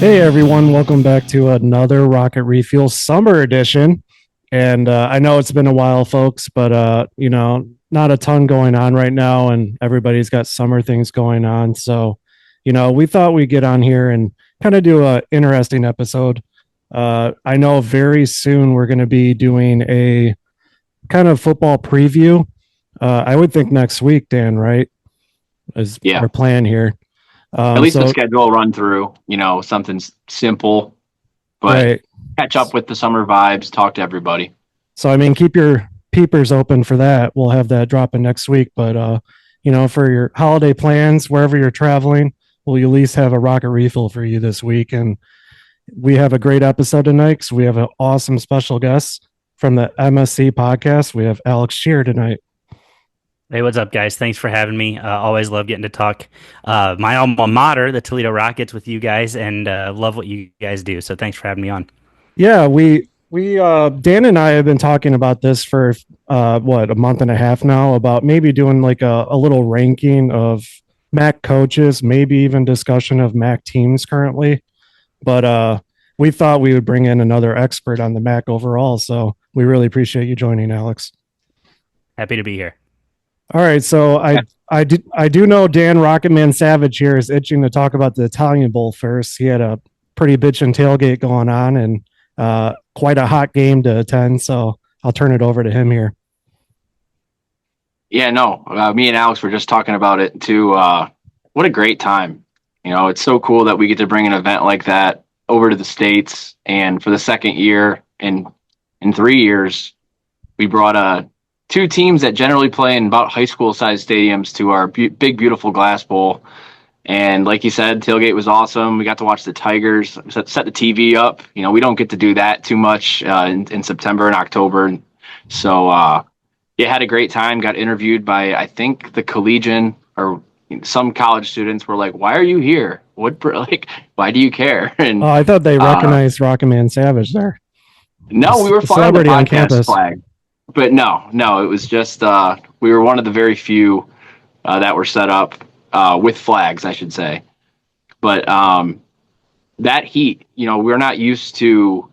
Hey everyone, welcome back to another Rocket Refuel Summer Edition. And I know it's been a while, folks, but not a ton going on right now, and everybody's got summer things going on. So, we thought we'd get on here and kind of do a interesting episode. I know very soon we're going to be doing a kind of football preview. I would think next week, Dan, right? Is our plan here. At least the schedule run through, something simple, but catch up with the summer vibes, talk to everybody. So, keep your peepers open for that. We'll have that dropping next week. But, for your holiday plans, wherever you're traveling, we'll at least have a rocket refill for you this week. And we have a great episode tonight because we have an awesome special guest from the MSC Podcast. We have Alex Scheer tonight. Hey, what's up, guys? Thanks for having me. Always love getting to talk my alma mater, the Toledo Rockets, with you guys, and love what you guys do. So thanks for having me on. Yeah, we Dan and I have been talking about this for a month and a half now, about maybe doing like a little ranking of MAC coaches, maybe even discussion of MAC teams currently. But we thought we would bring in another expert on the MAC overall. So we really appreciate you joining, Alex. Happy to be here. All right, so I do know Dan Rocketman Savage here is itching to talk about the Italian Bowl first. He had a pretty bitchin' tailgate going on and quite a hot game to attend. So I'll turn it over to him here. Yeah, no, me and Alex were just talking about it too. What a great time! It's so cool that we get to bring an event like that over to the States, and for the second year in 3 years, we brought two teams that generally play in about high school sized stadiums to our big, beautiful glass bowl. And like you said, tailgate was awesome. We got to watch the Tigers, set the TV up. We don't get to do that too much in September and October. So had a great time. Got interviewed by, I think, the collegian or some college students were like, "Why are you here? Why do you care?" And I thought they recognized Rocketman Savage there. No, we were flying the podcast flag. But no, it was just we were one of the very few that were set up with flags, I should say. But that heat, we're not used to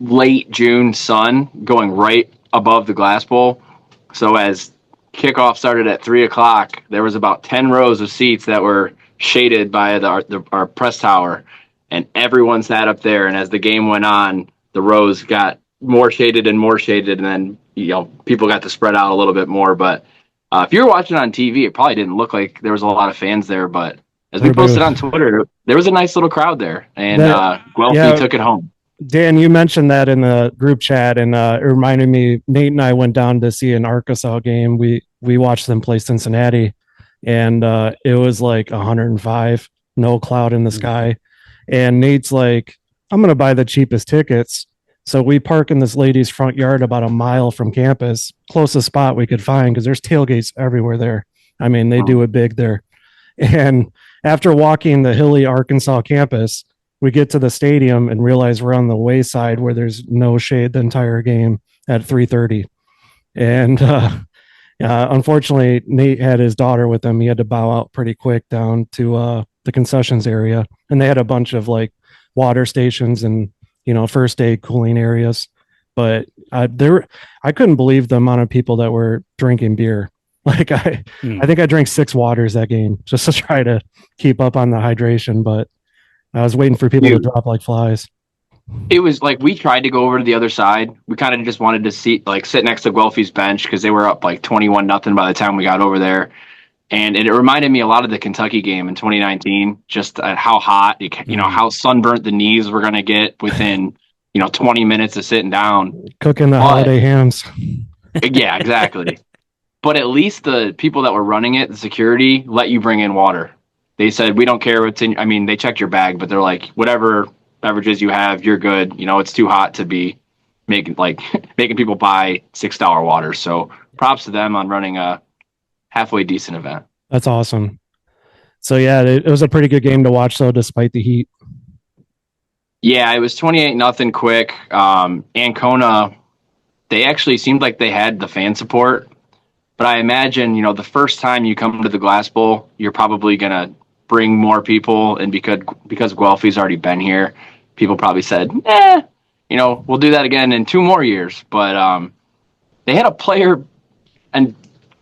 late June sun going right above the glass bowl. So as kickoff started at 3:00, there was about 10 rows of seats that were shaded by our press tower, and everyone sat up there. And as the game went on, the rows got more shaded, and then people got to spread out a little bit more. But if you were watching on TV, it probably didn't look like there was a lot of fans there. But as we posted on Twitter, there was a nice little crowd there, and Guelphy took it home. Dan, you mentioned that in the group chat, and it reminded me. Nate and I went down to see an Arkansas game. We watched them play Cincinnati, and it was like 105, no cloud in the sky. And Nate's like, "I'm going to buy the cheapest tickets." So we park in this lady's front yard about a mile from campus, closest spot we could find because there's tailgates everywhere there. They do it big there. And after walking the hilly Arkansas campus, we get to the stadium and realize we're on the wayside where there's no shade the entire game at 3:30. And unfortunately, Nate had his daughter with him. He had to bow out pretty quick down to the concessions area. And they had a bunch of like water stations and first aid cooling areas, but I couldn't believe the amount of people that were drinking beer. I think I drank 6 waters that game just to try to keep up on the hydration, but I was waiting for people to drop like flies. It was like we tried to go over to the other side. We kind of just wanted to sit next to Guelphy's bench because they were up like 21-0 by the time we got over there. And it reminded me a lot of the Kentucky game in 2019, just how hot, how sunburnt the knees were going to get within, 20 minutes of sitting down. Cooking the holiday hams. Yeah, exactly. But at least the people that were running it, the security, let you bring in water. They said, we don't care what's in, they checked your bag, but they're like, whatever beverages you have, you're good. It's too hot to be making people buy $6 water. So props to them on running a halfway decent event. That's awesome. So yeah, it was a pretty good game to watch though, despite the heat. Yeah, it was 28-0 quick. Ancona, they actually seemed like they had the fan support, but I imagine, the first time you come to the Glass Bowl, you're probably going to bring more people, and because Guelfi's already been here, people probably said, we'll do that again in 2 more years. But they had a player and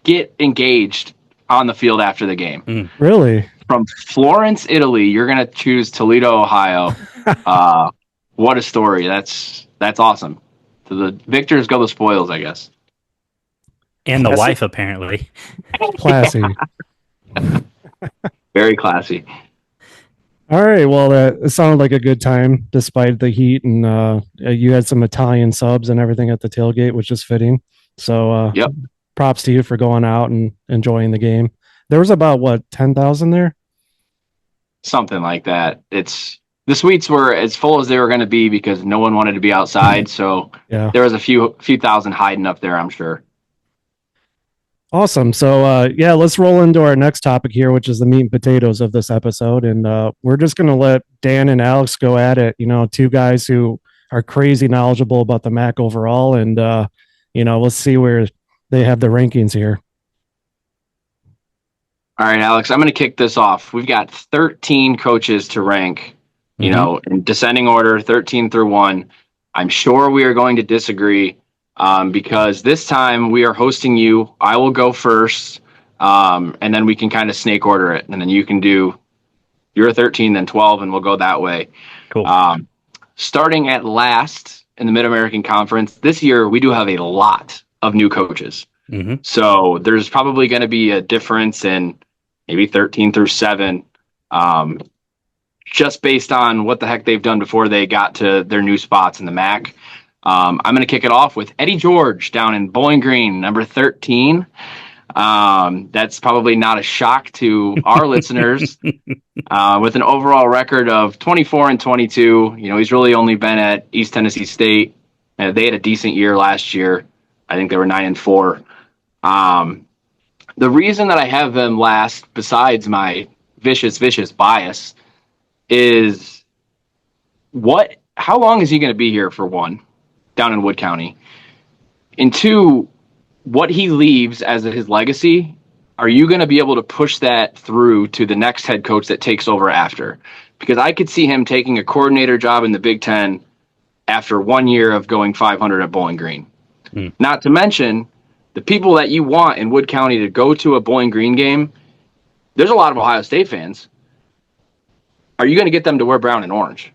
get engaged on the field after the game. Really? From Florence, Italy, you're going to choose Toledo, Ohio. What a story. That's awesome. So the victors go the spoils, I guess. And the wife, apparently. Classy. Very classy. All right. Well, it sounded like a good time despite the heat, and you had some Italian subs and everything at the tailgate, which is fitting. So Yep. Props to you for going out and enjoying the game. There was about 10,000 there? Something like that. The suites were as full as they were going to be because no one wanted to be outside. So there was a few thousand hiding up there, I'm sure. Awesome. So let's roll into our next topic here, which is the meat and potatoes of this episode. And we're just going to let Dan and Alex go at it. 2 guys who are crazy knowledgeable about the MAC overall. And, let's see where they have the rankings here. All right, Alex, I'm going to kick this off. We've got 13 coaches to rank, in descending order, 13 through 1. I'm sure we are going to disagree because this time we are hosting you. I will go first, and then we can kind of snake order it. And then you can do your 13, then 12, and we'll go that way. Cool. Starting at last in the Mid-American Conference, this year we do have a lot of new coaches. So there's probably going to be a difference in maybe 13 through 7, just based on what the heck they've done before they got to their new spots in the MAC. I'm going to kick it off with Eddie George down in Bowling Green, number 13. That's probably not a shock to our listeners. With an overall record of 24-22, he's really only been at East Tennessee State. They had a decent year last year. I think they were 9-4. The reason that I have them last, besides my vicious bias, is how long is he going to be here, for one, down in Wood County? And 2, what he leaves as his legacy, are you going to be able to push that through to the next head coach that takes over after? Because I could see him taking a coordinator job in the Big Ten after 1 year of going 500 at Bowling Green. Not to mention, the people that you want in Wood County to go to a Bowling Green game, there's a lot of Ohio State fans. Are you going to get them to wear brown and orange?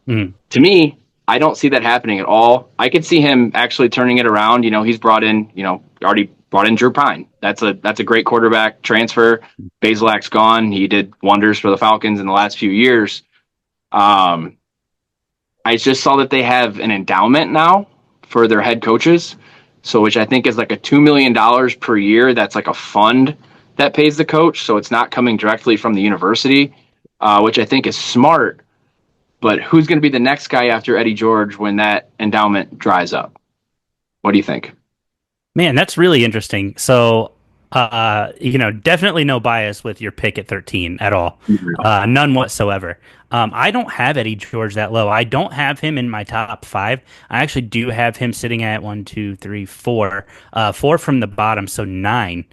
To me, I don't see that happening at all. I could see him actually turning it around. He's already brought in Drew Pine. That's a great quarterback transfer. Basilak's gone. He did wonders for the Falcons in the last few years. I just saw that they have an endowment now for their head coaches. So, which I think is like a $2 million per year. That's like a fund that pays the coach. So it's not coming directly from the university, which I think is smart. But who's going to be the next guy after Eddie George when that endowment dries up? What do you think? Man, that's really interesting. So, definitely no bias with your pick at 13 at all. None whatsoever. I don't have Eddie George that low. I don't have him in my top 5. I actually do have him sitting at 1, 2, 3, 4. 4 from the bottom, so 9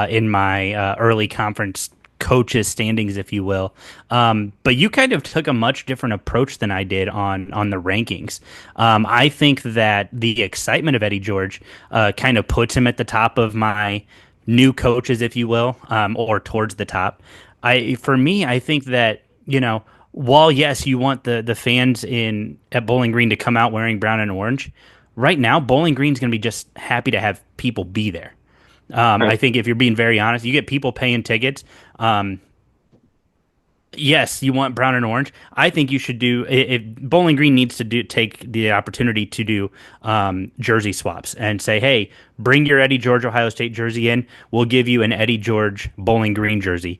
in my early conference coaches standings, if you will. But you kind of took a much different approach than I did on the rankings. I think that the excitement of Eddie George kind of puts him at the top of my new coaches, if you will, or towards the top. For me, I think that, while yes, you want the fans at Bowling Green to come out wearing brown and orange, right now Bowling Green's going to be just happy to have people be there. I think if you're being very honest, you get people paying tickets. Yes, you want brown and orange. I think you should do. If Bowling Green needs to take the opportunity to do jersey swaps and say, hey, bring your Eddie George Ohio State jersey in. We'll give you an Eddie George Bowling Green jersey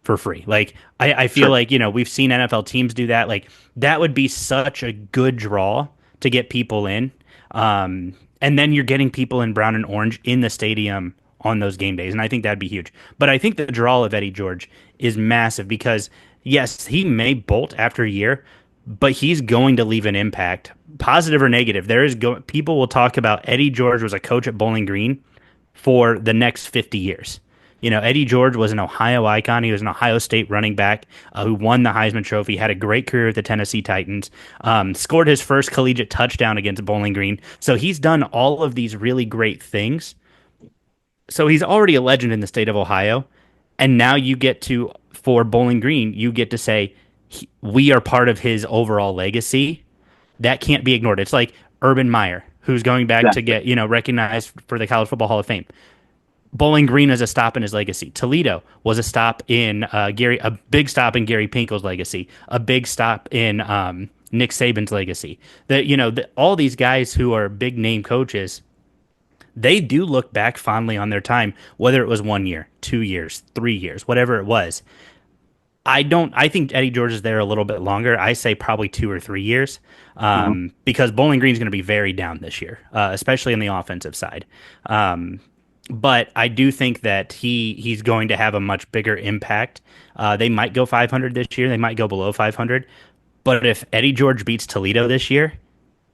for free. Like I feel like we've seen NFL teams do that. Like that would be such a good draw to get people in. And then you're getting people in brown and orange in the stadium on those game days, and I think that'd be huge. But I think the draw of Eddie George is massive because, yes, he may bolt after a year, but he's going to leave an impact, positive or negative. People will talk about Eddie George was a coach at Bowling Green for the next 50 years. Eddie George was an Ohio icon. He was an Ohio State running back who won the Heisman Trophy, had a great career with the Tennessee Titans, scored his first collegiate touchdown against Bowling Green. So he's done all of these really great things. So he's already a legend in the state of Ohio. And now for Bowling Green, you get to say, we are part of his overall legacy. That can't be ignored. It's like Urban Meyer, who's going back to get, recognized for the College Football Hall of Fame. Bowling Green is a stop in his legacy. Toledo was a stop in a big stop in Gary Pinkel's legacy, a big stop in Nick Saban's legacy. All these guys who are big name coaches, they do look back fondly on their time, whether it was 1 year, 2 years, 3 years, whatever it was. I think Eddie George is there a little bit longer. I say probably 2 or 3 years, because Bowling Green is going to be very down this year, especially on the offensive side. But I do think that he's going to have a much bigger impact. They might go 500 this year. They might go below 500. But if Eddie George beats Toledo this year,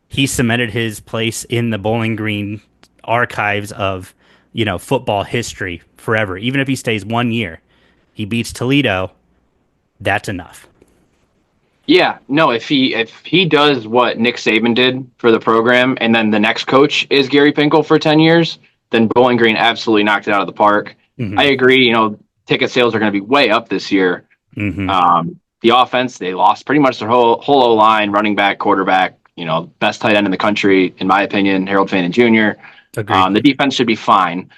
he cemented his place in the Bowling Green archives of, football history forever. Even if he stays 1 year, he beats Toledo, that's enough. Yeah, no, if he does what Nick Saban did for the program, and then the next coach is Gary Pinkel for 10 years, then Bowling Green absolutely knocked it out of the park. I agree. Ticket sales are going to be way up this year. The offense, they lost pretty much their whole O-line, running back, quarterback, best tight end in the country, in my opinion, Harold Fannin Jr. The defense should be fine,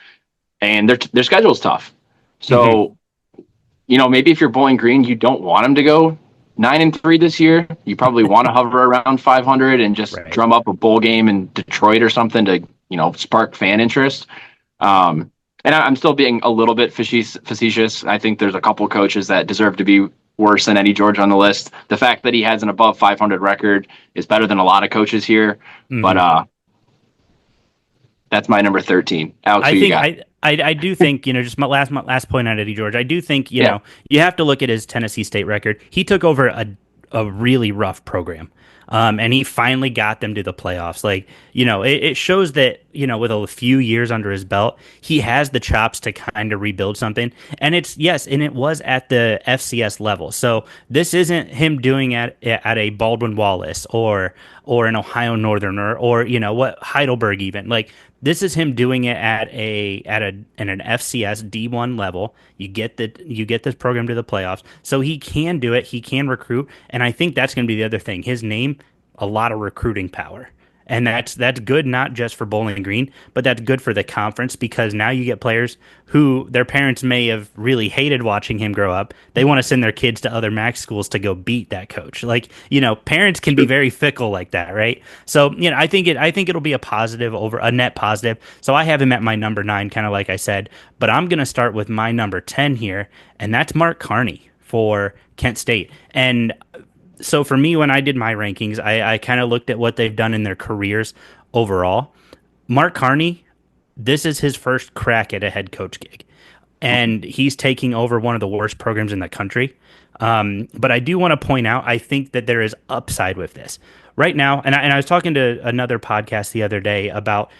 and their schedule is tough. So, maybe if you're Bowling Green, you don't want them to go 9-3 this year. You probably want to hover around 500 and just drum up a bowl game in Detroit or something to, spark fan interest. And I'm still being a little bit facetious. I think there's a couple coaches that deserve to be worse than Eddie George on the list. The fact that he has an above 500 record is better than a lot of coaches here. But that's my number 13. Alex, I do think, just my last point on Eddie George, I do think, you have to look at his Tennessee State record. He took over a really rough program. And he finally got them to the playoffs. It shows that, with a few years under his belt, he has the chops to kind of rebuild something. And it was at the FCS level. So this isn't him doing at a Baldwin Wallace or an Ohio Northern or Heidelberg even. This is him doing it at an FCS D1 level. You get this program to the playoffs, so he can do it. He can recruit, and I think that's going to be the other thing. His name, a lot of recruiting power, and that's good not just for Bowling Green, but that's good for the conference, because now you get players who their parents may have really hated watching him grow up. They want to send their kids to other MAC schools to go beat that coach. Parents can be very fickle like that, right? So, I think it'll be a positive over a net positive. So I have him at my number 9, kind of like I said, but I'm going to start with my number 10 here, and that's Mark Carney for Kent State. And so for me, when I did my rankings, I kind of looked at what they've done in their careers overall. Mark Carney, this is his first crack at a head coach gig, and he's taking over one of the worst programs in the country. But I do want to point out, I think that there is upside with this right now. And I was talking to another podcast the other day about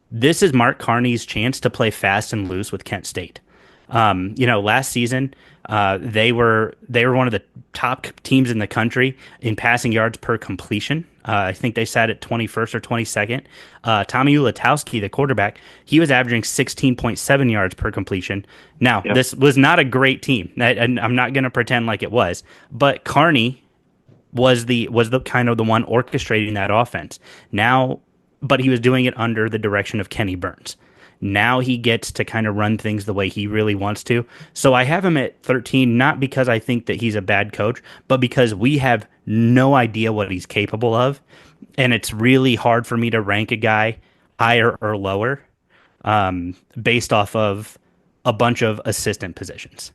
this is Mark Carney's chance to play fast and loose with Kent State. Last season, they were one of the top teams in the country in passing yards per completion. I think they sat at 21st or 22nd. Tommy Ulatowski, the quarterback, he was averaging 16.7 yards per completion. Now, This was not a great team, and I'm not going to pretend like it was, but Carney was the kind of the one orchestrating that offense. Now, but he was doing it under the direction of Kenny Burns. Now he gets to kind of run things the way he really wants to. So I have him at 13, not because I think that he's a bad coach, but because we have no idea what he's capable of. And it's really hard for me to rank a guy higher or lower based off of a bunch of assistant positions.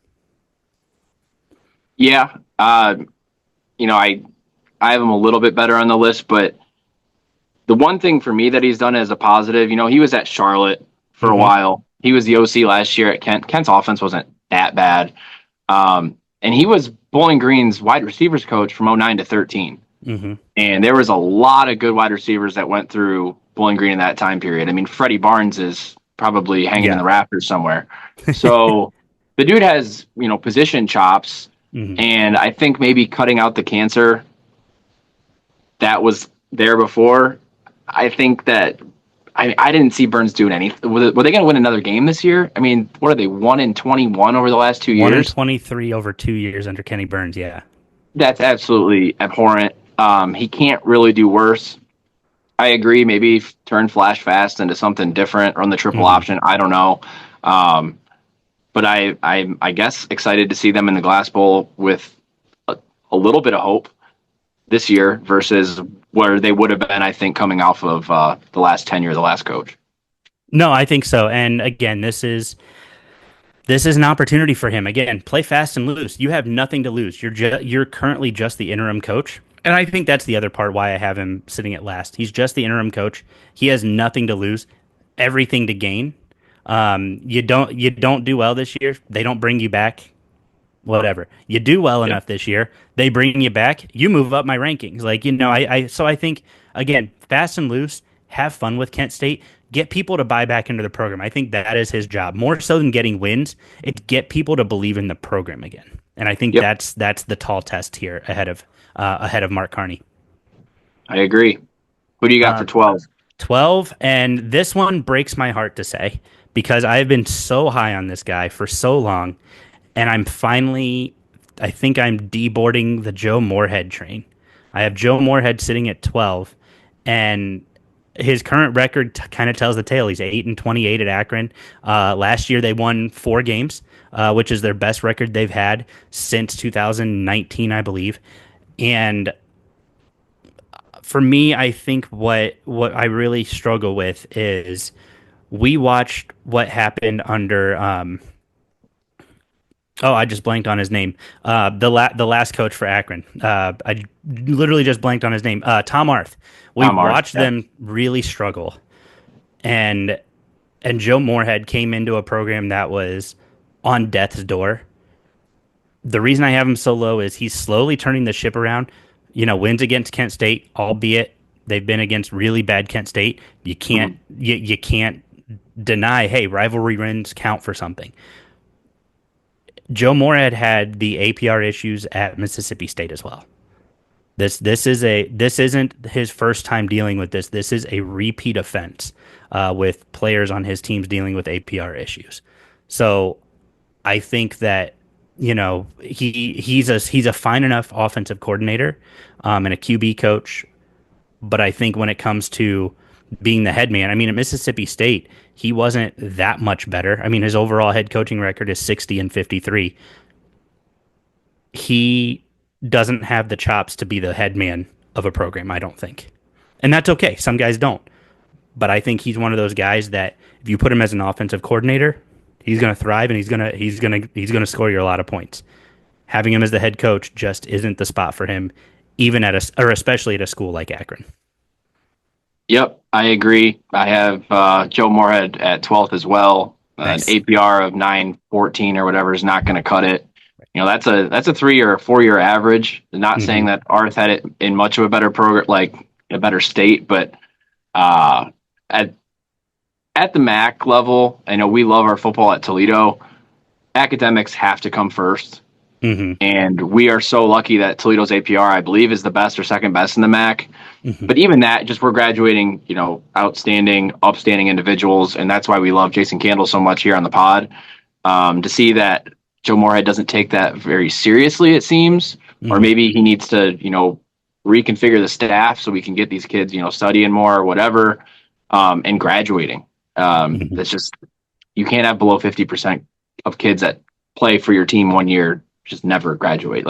Yeah. I have him a little bit better on the list, but the one thing for me that he's done as a positive, he was at Charlotte for a while. He was the OC last year at Kent. Kent's offense wasn't that bad. And he was Bowling Green's wide receivers coach from 09 to 13. And there was a lot of good wide receivers that went through Bowling Green in that time period. I mean, Freddie Barnes is probably hanging in the rafters somewhere. So the dude has, position chops, and I think maybe cutting out the cancer that was there before. I think that I didn't see Burns doing anything. Were they going to win another game this year? I mean, what are they, 1-21 over the last 2 years? 1-23 over 2 years under Kenny Burns, yeah. That's absolutely abhorrent. He can't really do worse. I agree. Maybe turn Flash Fast into something different, run the triple option. I don't know. But I guess excited to see them in the Glass Bowl with a little bit of hope this year versus where they would have been, I think, coming off of the last tenure of the last coach. No, I think so. And again, this is an opportunity for him. Again, play fast and loose. You have nothing to lose. You're currently just the interim coach. And I think that's the other part why I have him sitting at last. He's just the interim coach. He has nothing to lose, everything to gain. You don't do well this year, they don't bring you back. Whatever. You do well enough this year, they bring you back, you move up my rankings. So I think, again, fast and loose, have fun with Kent State, get people to buy back into the program. I think that is his job. More so than getting wins, it's get people to believe in the program again. And I think that's the tall test here ahead of Mark Carney. I agree. Who do you got for 12? 12, and this one breaks my heart to say because I've been so high on this guy for so long, and I think I'm deboarding the Joe Moorhead train. I have Joe Moorhead sitting at 12, and his current record kind of tells the tale. He's 8-28 at Akron. Last year they won 4 games, which is their best record they've had since 2019, I believe. And for me, I think what I really struggle with is we watched what happened under I just blanked on his name. The last coach for Akron. I literally just blanked on his name. Tom Arth. We watched them really struggle, and Joe Moorhead came into a program that was on death's door. The reason I have him so low is he's slowly turning the ship around. Wins against Kent State, albeit they've been against really bad Kent State. You can't you can't deny, hey, rivalry wins count for something. Joe Moorhead had the APR issues at Mississippi State as well. This isn't his first time dealing with this. This is a repeat offense with players on his teams dealing with APR issues. So I think that he's a fine enough offensive coordinator and a QB coach, but I think when it comes to being the head man, I mean, at Mississippi State, he wasn't that much better. I mean, his overall head coaching record is 60-53. He doesn't have the chops to be the head man of a program, I don't think. And that's okay. Some guys don't. But I think he's one of those guys that if you put him as an offensive coordinator, he's going to thrive and he's going to score you a lot of points. Having him as the head coach just isn't the spot for him, even especially at a school like Akron. Yep, I agree. I have Joe Moorhead at 12th as well. Nice. An APR of 9.14 or whatever is not going to cut it. That's a 3 or 4 year average. Not saying that Arth had it in much of a better program, like a better state, but at the MAC level, I know we love our football at Toledo. Academics have to come first. And we are so lucky that Toledo's APR, I believe, is the best or second best in the MAC. But even that, just we're graduating, outstanding, upstanding individuals. And that's why we love Jason Candle so much here on the pod. To see that Joe Moorhead doesn't take that very seriously, it seems. Or maybe he needs to, reconfigure the staff so we can get these kids, studying more or whatever, and graduating. That's just, you can't have below 50% of kids that play for your team 1 year just never graduate.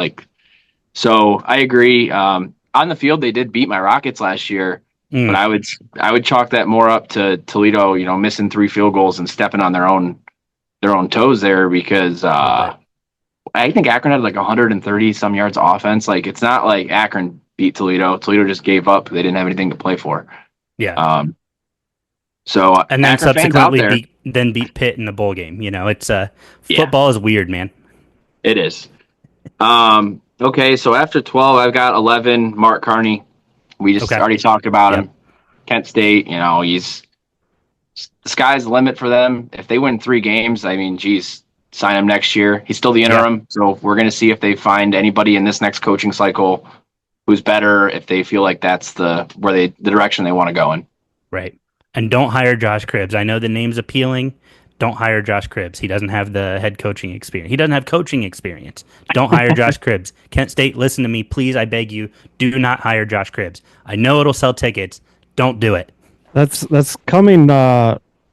So I agree. On the field, they did beat my Rockets last year, but I would chalk that more up to Toledo, missing 3 field goals and stepping on their own toes there because I think Akron had 130 some yards offense. It's not like Akron beat Toledo. Toledo just gave up. They didn't have anything to play for. Yeah. So and then Akron subsequently beat Pitt in the bowl game. It's football is weird, man. It is. Okay, so after 12, I've got 11, Mark Carney. We just already talked about him. Kent State, the sky's the limit for them. If they win 3 games, I mean, geez, sign him next year. He's still the interim, so we're going to see if they find anybody in this next coaching cycle who's better, if they feel like that's the direction they want to go in. Right. And don't hire Josh Cribbs. I know the name's appealing. Don't hire Josh Cribbs. He doesn't have the head coaching experience. He doesn't have coaching experience. Don't hire Josh Cribbs. Kent State, listen to me. Please, I beg you, do not hire Josh Cribbs. I know it'll sell tickets. Don't do it. That's coming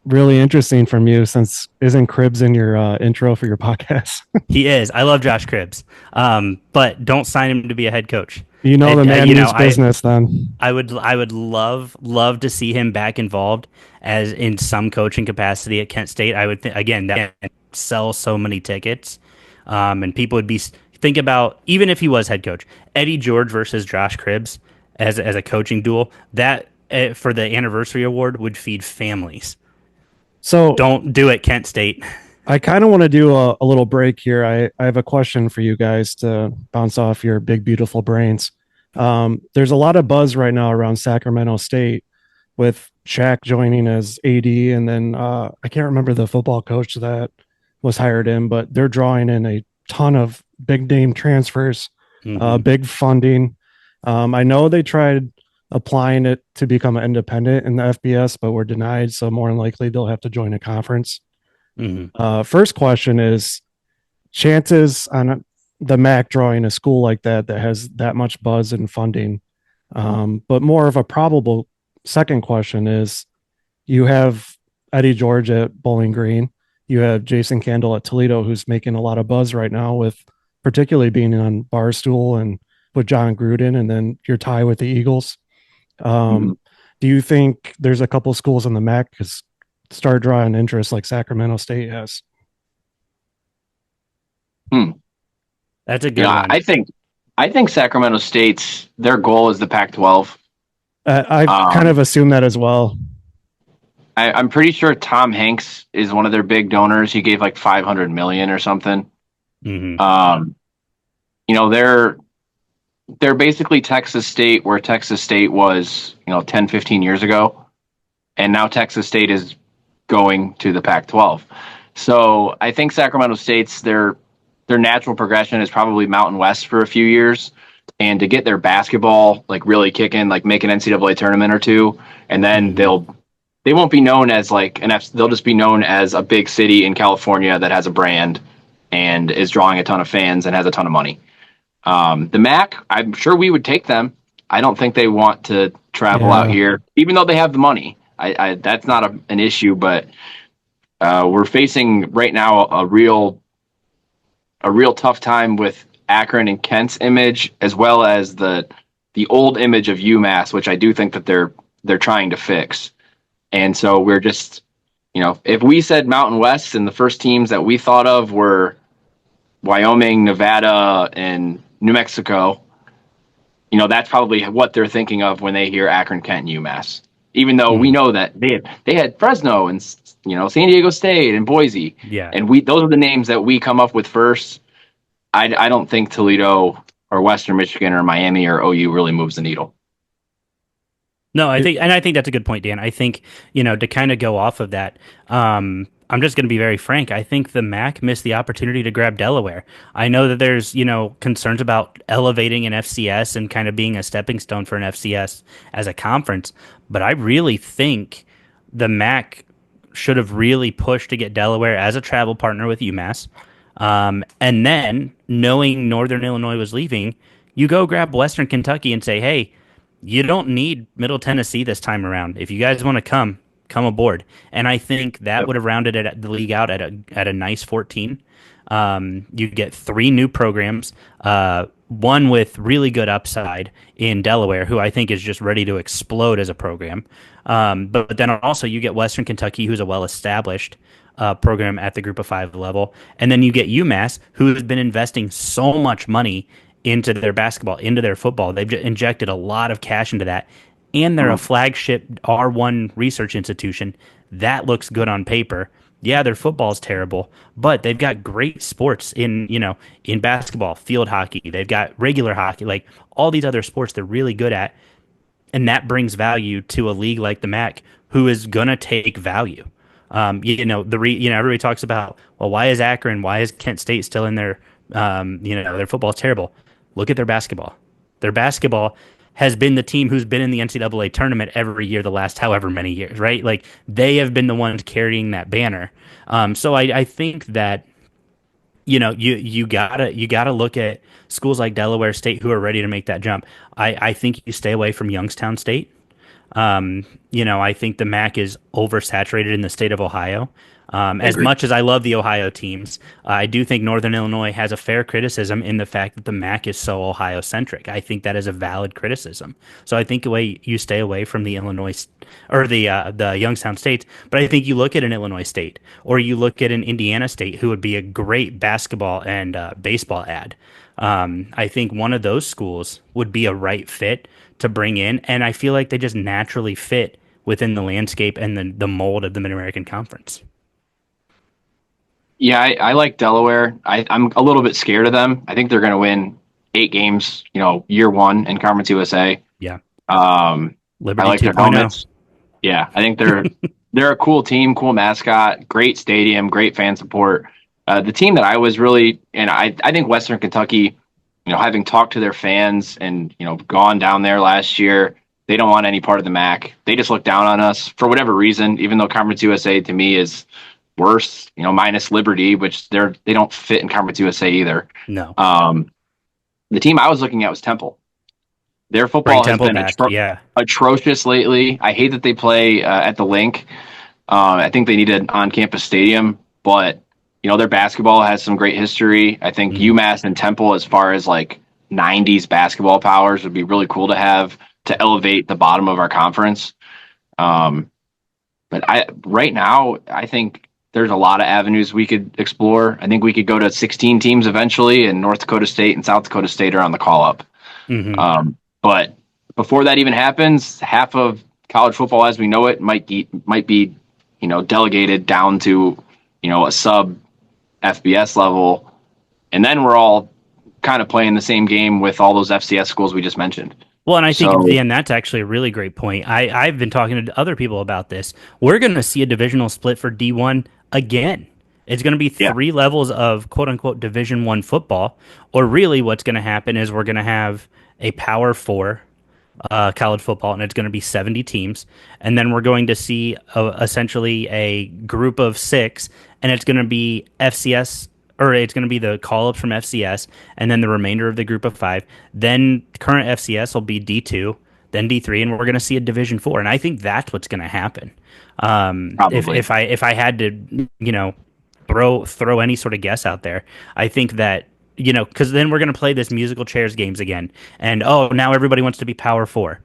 really interesting from you, since isn't Cribbs in your intro for your podcast? He is. I love Josh Cribbs. But don't sign him to be a head coach. The man means business. Then I would love to see him back involved as in some coaching capacity at Kent State. I would again that sell so many tickets, and people would be think about, even if he was head coach, Eddie George versus Josh Cribbs as a coaching duel. That for the anniversary award would feed families. So don't do it, Kent State. I kind of want to do a little break here. I have a question for you guys to bounce off your big, beautiful brains. There's a lot of buzz right now around Sacramento State with Shaq joining as AD. And then I can't remember the football coach that was hired in, but they're drawing in a ton of big name transfers, big funding. I know they tried applying it to become an independent in the FBS, but were denied. So more than likely they'll have to join a conference. First question is chances on the MAC drawing a school like that has that much buzz and funding. But more of a probable second question is, you have Eddie George at Bowling Green. You have Jason Candle at Toledo, who's making a lot of buzz right now, with particularly being on Barstool and with John Gruden, and then your tie with the Eagles. Do you think there's a couple schools in the MAC because start drawing interest like Sacramento State has? That's a good one. I think Sacramento State's their goal is the Pac-12. I kind of assume that as well. I'm pretty sure Tom Hanks is one of their big donors. He gave like $500 million or something. They're basically Texas State, where Texas State was 10, 15 years ago, and now Texas State is going to the Pac-12. So I think Sacramento State's their natural progression is probably Mountain West for a few years, and to get their basketball like really kicking, like make an NCAA tournament or two, and then they won't be known as like they'll just be known as a big city in California that has a brand and is drawing a ton of fans and has a ton of money. The MAC, I'm sure we would take them. I don't think they want to travel out here, even though they have the money. I that's not an issue, but we're facing right now a real tough time with Akron and Kent's image, as well as the old image of UMass, which I do think that they're trying to fix. And so we're just, if we said Mountain West and the first teams that we thought of were Wyoming, Nevada, and New Mexico, that's probably what they're thinking of when they hear Akron, Kent, and UMass. Even though we know that they had Fresno and San Diego State and Boise, and those are the names that we come up with first. I don't think Toledo or Western Michigan or Miami or OU really moves the needle. No, I think that's a good point, Dan. I think to kind of go off of that. I'm just going to be very frank. I think the MAC missed the opportunity to grab Delaware. I know that there's, concerns about elevating an FCS and kind of being a stepping stone for an FCS as a conference, but I really think the MAC should have really pushed to get Delaware as a travel partner with UMass. And then, knowing Northern Illinois was leaving, you go grab Western Kentucky and say, hey, you don't need Middle Tennessee this time around. If you guys want to come aboard. And I think that would have rounded the league out at a nice 14. You get 3 new programs, one with really good upside in Delaware, who I think is just ready to explode as a program. But then also you get Western Kentucky, who's a well-established program at the Group of 5 level. And then you get UMass, who has been investing so much money into their basketball, into their football. They've injected a lot of cash into that. And they're a flagship R1 research institution. That looks good on paper. Yeah, their football is terrible, but they've got great sports in basketball, field hockey. They've got regular hockey, like all these other sports they're really good at. And that brings value to a league like the MAC, who is going to take value. Everybody talks about, well, why is Akron, why is Kent State still in there? Their football is terrible. Look at their basketball. Their basketball has been the team who's been in the NCAA tournament every year the last however many years, right? Like they have been the ones carrying that banner. So I think that you gotta look at schools like Delaware State who are ready to make that jump. I think you stay away from Youngstown State. I think the MAC is oversaturated in the state of Ohio. As much as I love the Ohio teams, I do think Northern Illinois has a fair criticism in the fact that the MAC is so Ohio centric. I think that is a valid criticism. So I think you stay away from the Illinois or the Youngstown states, but I think you look at an Illinois State or you look at an Indiana State who would be a great basketball and baseball ad. I think one of those schools would be a right fit to bring in, and I feel like they just naturally fit within the landscape and the mold of the Mid-American Conference. Yeah, I like Delaware. I'm a little bit scared of them. I think they're going to win 8 games, year one in Conference USA. Yeah. Liberty I like 2.0. Their helmets. Yeah, I think they're a cool team, cool mascot, great stadium, great fan support. The team that I was really, and I think Western Kentucky, having talked to their fans and, gone down there last year, they don't want any part of the MAC. They just look down on us for whatever reason, even though Conference USA to me is worse, minus Liberty, which they don't fit in Conference USA either. No. The team I was looking at was Temple. Their football has been atrocious lately. I hate that they play at the Link. I think they need an on-campus stadium, but their basketball has some great history. I think UMass and Temple, as far as like 90s basketball powers, would be really cool to have to elevate the bottom of our conference. But right now, I think there's a lot of avenues we could explore. I think we could go to 16 teams eventually, and North Dakota State and South Dakota State are on the call up. Mm-hmm. But before that even happens, half of college football as we know it might be delegated down to a sub FBS level, and then we're all kind of playing the same game with all those FCS schools we just mentioned. Well, and I think, and that's actually a really great point. I've been talking to other people about this. We're going to see a divisional split for D1 again. It's going to be 3 levels of quote-unquote Division I football, or really what's going to happen is we're going to have a Power 4 college football, and it's going to be 70 teams, and then we're going to see essentially a group of 6, and it's going to be FCS, or it's going to be the call-ups from FCS, and then the remainder of the group of 5. Then current FCS will be D2, then D3, and we're going to see a Division 4, and I think that's what's going to happen. If I had to, throw any sort of guess out there, I think that, because then we're going to play this musical chairs games again, and now everybody wants to be Power 4,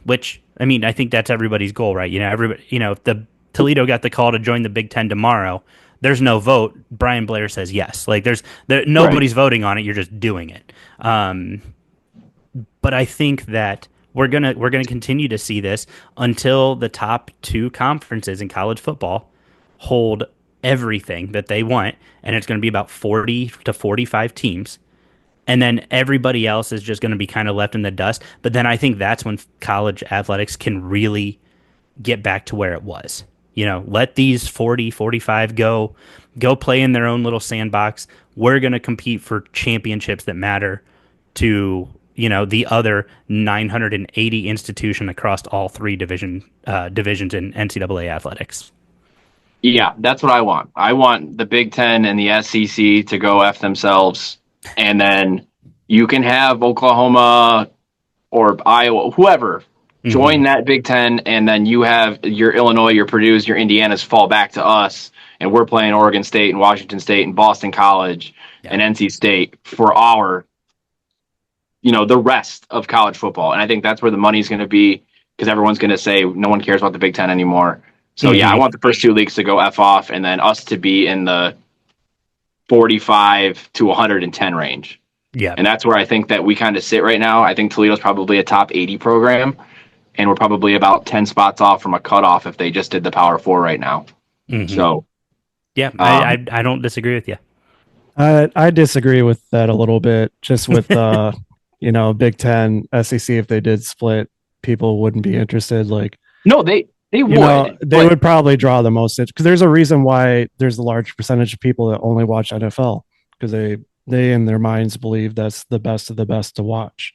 which, I think that's everybody's goal, right? Everybody, if the Toledo got the call to join the Big Ten tomorrow, there's no vote. Brian Blair says yes. Like nobody's voting on it. You're just doing it. But I think that we're gonna continue to see this until the top 2 conferences in college football hold everything that they want, and it's going to be about 40 to 45 teams, and then everybody else is just going to be kind of left in the dust. But then I think that's when college athletics can really get back to where it was. Let these 40, 45 go play in their own little sandbox. We're going to compete for championships that matter to, the other 980 institutions across all 3 divisions in NCAA athletics. Yeah, that's what I want. I want the Big Ten and the SEC to go F themselves, and then you can have Oklahoma or Iowa, whoever, join that Big Ten, and then you have your Illinois, your Purdue's, your Indiana's fall back to us, and we're playing Oregon State and Washington State and Boston College and NC State for our, the rest of college football. And I think that's where the money's going to be, because everyone's going to say no one cares about the Big Ten anymore. So, I want the first 2 leagues to go F off, and then us to be in the 45 to 110 range. Yeah. And that's where I think that we kind of sit right now. I think Toledo's probably a top 80 program, and we're probably about 10 spots off from a cutoff if they just did the Power 4 right now. Mm-hmm. So, yeah, I don't disagree with you. I disagree with that a little bit. Just with Big Ten, SEC, if they did split, people wouldn't be interested. Like, no, they They You would. know, they would probably draw the most because there's a reason why there's a large percentage of people that only watch NFL because they in their minds believe that's the best of the best to watch.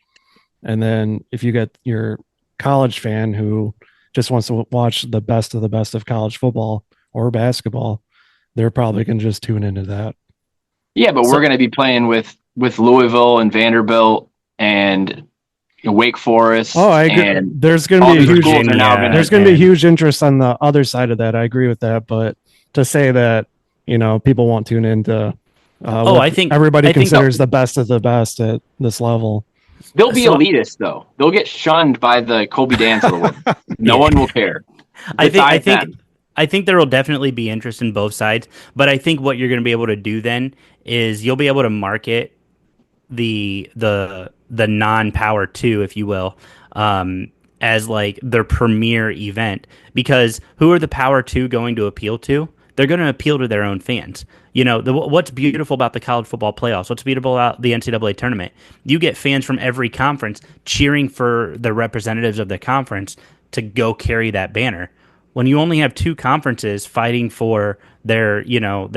And then if you get your college fan who just wants to watch the best of the best of college football or basketball, they're probably going to just tune into that. Yeah, but we're going to be playing with Louisville and Vanderbilt and Wake Forest. Oh, I agree. There's going to be a huge there's going to be huge interest on the other side of that. I agree with that, but to say that people won't tune into I think everybody considers the best of the best at this level. They'll be elitist though. They'll get shunned by the Kobe Dance of the world. No one will care. I think there will definitely be interest in both sides, but I think what you're going to be able to do then is you'll be able to market the non-power 2, if you will, as like their premier event, because who are the power 2 going to appeal to? They're going to appeal to their own fans. What's beautiful about the college football playoffs, what's beautiful about the NCAA tournament, you get fans from every conference cheering for the representatives of the conference to go carry that banner. When you only have 2 conferences fighting for their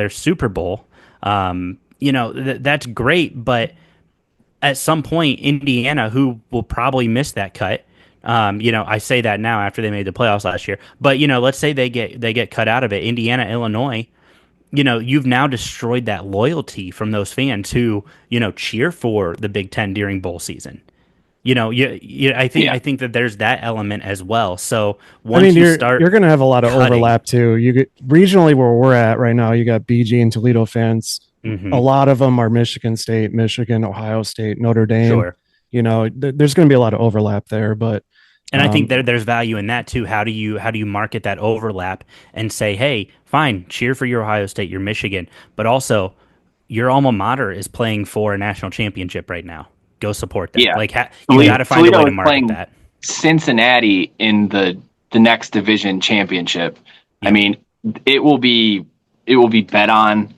Super Bowl, that's great, but at some point, Indiana, who will probably miss that cut, I say that now after they made the playoffs last year, but let's say they get cut out of it. Indiana, Illinois, you've now destroyed that loyalty from those fans who cheer for the Big Ten during bowl season. I think that there's that element as well. So once you're going to have a lot of overlap too. You get regionally where we're at right now. You got BG and Toledo fans. Mm-hmm. A lot of them are Michigan State, Michigan, Ohio State, Notre Dame. Sure. There's going to be a lot of overlap there, but. And I think there's value in that too. How do you market that overlap and say, hey, fine, cheer for your Ohio State, your Michigan, but also your alma mater is playing for a national championship right now. Go support them. Yeah. You got to find a way to market that. Cincinnati in the next division championship. Yeah. I mean, it will be bet on,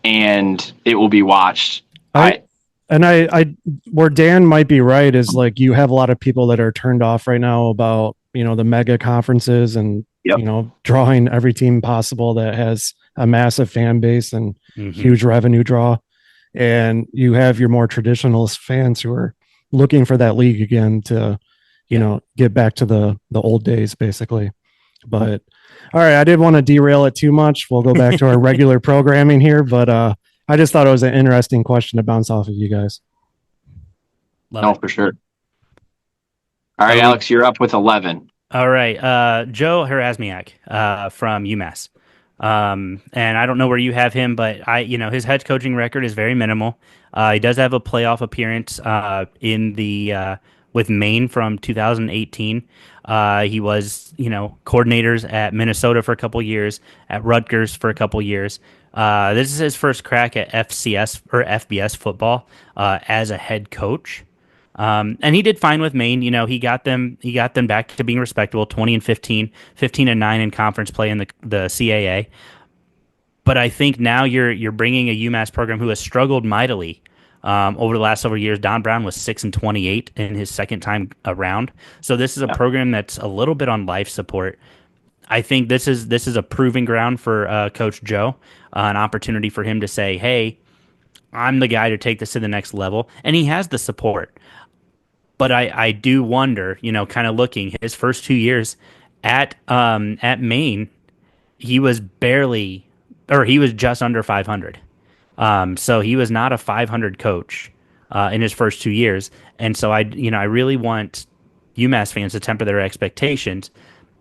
and it will be watched. Where Dan might be right is like you have a lot of people that are turned off right now about the mega conferences and drawing every team possible that has a massive fan base and huge revenue draw. And you have your more traditionalist fans who are looking for that league again to, get back to the old days, basically. But all right, I didn't want to derail it too much. We'll go back to our regular programming here, but I just thought it was an interesting question to bounce off of you guys. For sure. All right, Alex, you're up with 11. All right, Joe Harasmiak from UMass. And I don't know where you have him, but his head coaching record is very minimal. He does have a playoff appearance in the with Maine from 2018. He was coordinators at Minnesota for a couple years, at Rutgers for a couple years. This is his first crack at FCS or FBS football as a head coach. And he did fine with Maine. He got them back to being respectable, 20-15, 15-9 in conference play in the CAA. But I think now you're bringing a UMass program who has struggled mightily over the last several years. Don Brown was 6-28 in his second time around. So this is a program that's a little bit on life support. I think this is a proving ground for Coach Joe, an opportunity for him to say, hey, I'm the guy to take this to the next level. And he has the support. But I do wonder, kind of looking his first 2 years at Maine, he was just under 500. So he was not a 500 coach in his first 2 years. And so I really want UMass fans to temper their expectations.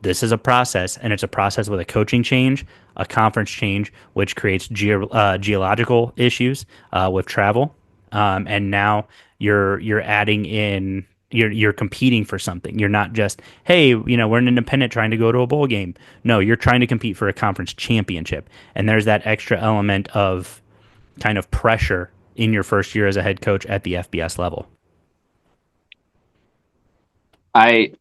This is a process, and it's a process with a coaching change, a conference change, which creates geological issues with travel. And now you're adding in, you're competing for something. You're not just, hey, we're an independent trying to go to a bowl game. No, you're trying to compete for a conference championship. And there's that extra element of kind of pressure in your first year as a head coach at the FBS level. I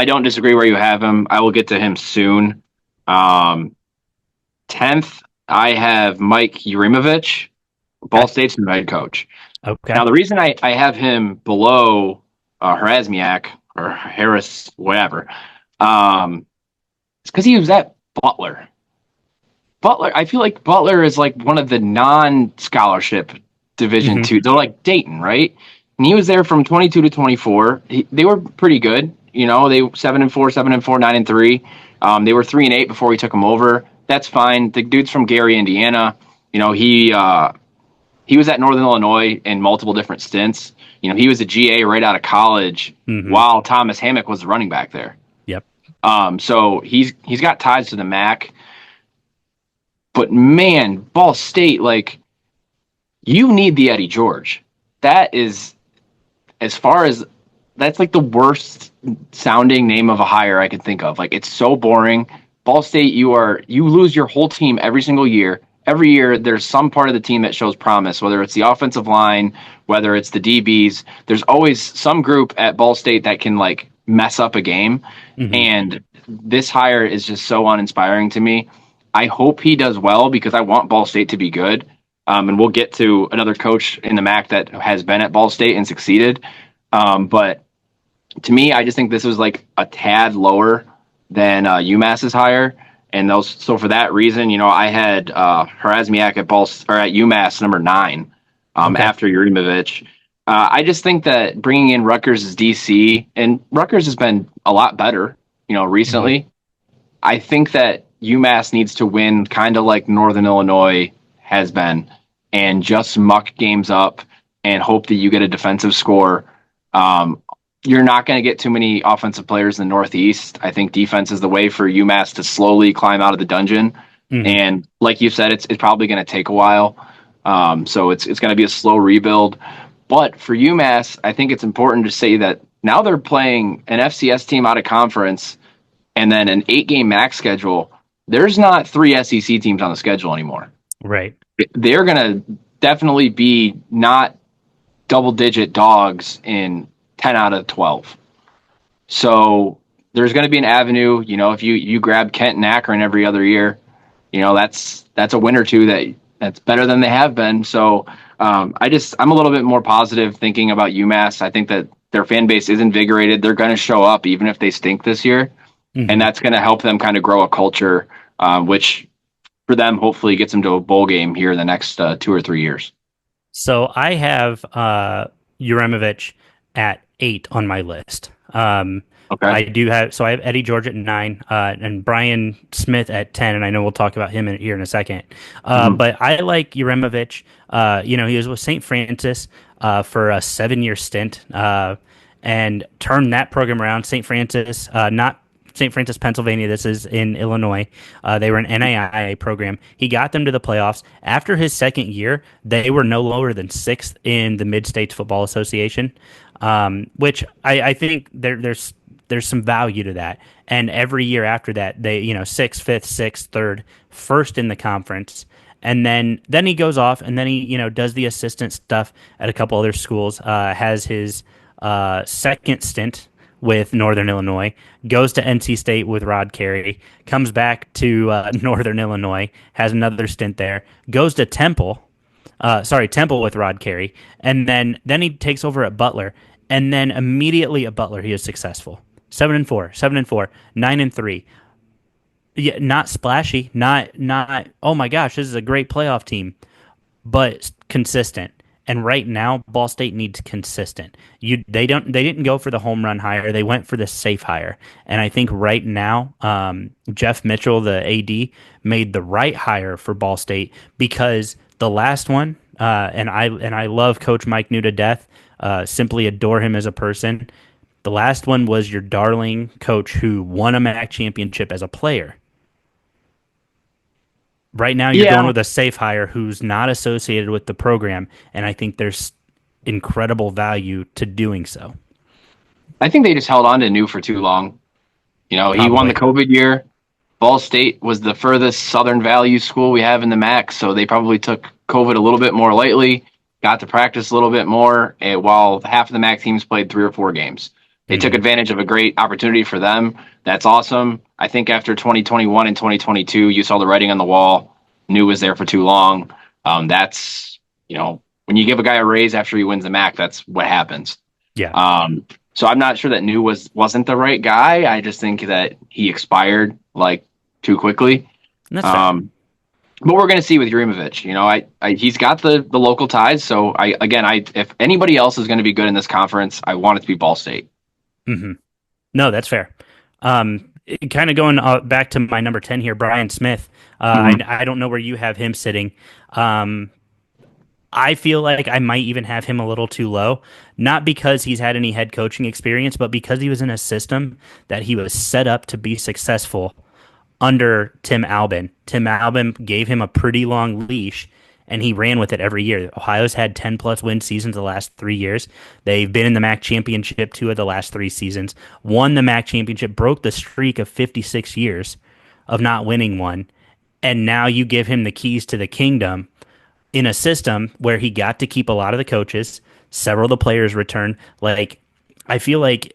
don't disagree where you have him. I will get to him soon. 10th, I have Mike Urimovich, Ball State's new head coach. Okay. Now, the reason I have him below Harasmiak or Harris, whatever, It's because he was at Butler. I feel like Butler is like one of the non-scholarship Division two. They're like Dayton, right? And he was there from 22 to 24. They were pretty good. They 7-4, 7-4, 9-3. They were 3-8 before we took him over. That's fine. The dude's from Gary, Indiana. He was at Northern Illinois in multiple different stints. He was a GA right out of college while Thomas Hammock was the running back there. Yep. So he's got ties to the MAC. But man, Ball State, like, you need the Eddie George. That is, that's like the worst sounding name of a hire I could think of. Like, it's so boring. Ball State, you lose your whole team every single year. Every year, there's some part of the team that shows promise, whether it's the offensive line, whether it's the DBs. There's always some group at Ball State that can, like, mess up a game. And this hire is just so uninspiring to me. I hope he does well because I want Ball State to be good. And we'll get to another coach in the MAC that has been at Ball State and succeeded. But to me, I just think this was like a tad lower than UMass's hire. And so for that reason, I had Harazmiak at UMass number 9 after Urimovich. I just think that bringing in Rutgers as DC, and Rutgers has been a lot better, recently. I think that UMass needs to win kind of like Northern Illinois has been and just muck games up and hope that you get a defensive score. You're not going to get too many offensive players in the Northeast. I think defense is the way for UMass to slowly climb out of the dungeon. And like you said, it's probably going to take a while. So it's going to be a slow rebuild. But for UMass, I think it's important to say that now they're playing an FCS team out of conference and then an 8-game MAC schedule. There's not 3 SEC teams on the schedule anymore. Right. They're going to definitely be not double-digit dogs in 10 out of 12. So there's going to be an avenue. If you grab Kent and Akron every other year, that's a win or two that's better than they have been. So I'm a little bit more positive thinking about UMass. I think that their fan base is invigorated. They're going to show up even if they stink this year. And that's going to help them kind of grow a culture, which for them hopefully gets them to a bowl game here in the next 2 or 3 years. So I have Urimovich at 8 on my list. Okay. I have Eddie George at 9 and Brian Smith at 10, and I know we'll talk about him here in a second. But I like Urimovich. He was with St. Francis for a 7-year stint and turned that program around. St. Francis, not St. Francis, Pennsylvania. This is in Illinois. They were an NAIA program. He got them to the playoffs. After his second year, they were no lower than 6th in the Mid-States Football Association, which I think there's some value to that. And every year after that, they 6th, 5th, 6th, 3rd, 1st in the conference. And then he goes off and then he does the assistant stuff at a couple other schools. Has his second stint with Northern Illinois, goes to NC State with Rod Carey, comes back to Northern Illinois, has another stint there, goes to Temple with Rod Carey, and then he takes over at Butler, and then immediately at Butler he is successful. 7-4, 9-3. Yeah, not splashy, not oh my gosh, this is a great playoff team, but consistent. And right now, Ball State needs consistent. They didn't go for the home run hire. They went for the safe hire. And I think right now, Jeff Mitchell, the AD, made the right hire for Ball State because the last one, and I love Coach Mike New to death. Simply adore him as a person. The last one was your darling coach who won a MAC championship as a player. Right now, you're going with a safe hire who's not associated with the program, and I think there's incredible value to doing so. I think they just held on to New for too long. He won the COVID year. Ball State was the furthest Southern Value school we have in the MAC, so they probably took COVID a little bit more lightly, got to practice a little bit more, while half of the MAC teams played 3 or 4 games. They took advantage of a great opportunity for them. That's awesome. I think after 2021 and 2022, you saw the writing on the wall. New was there for too long. That's, when you give a guy a raise after he wins the MAC, that's what happens. Yeah. So I'm not sure that New wasn't the right guy. I just think that he expired like too quickly. That's fair. But we're going to see with Jurimovic. You know, he's got the local ties. So if anybody else is going to be good in this conference, I want it to be Ball State. Mm-hmm. No, that's fair. Kind of going back to my number 10 here, Brian Smith. I don't know where you have him sitting. I feel like I might even have him a little too low, not because he's had any head coaching experience, but because he was in a system that he was set up to be successful under Tim Albin. Tim Albin gave him a pretty long leash, and he ran with it every year. Ohio's had 10-plus win seasons the last 3 years. They've been in the MAC championship 2 of the last 3 seasons, won the MAC championship, broke the streak of 56 years of not winning one, and now you give him the keys to the kingdom in a system where he got to keep a lot of the coaches, several of the players return. Like, I feel like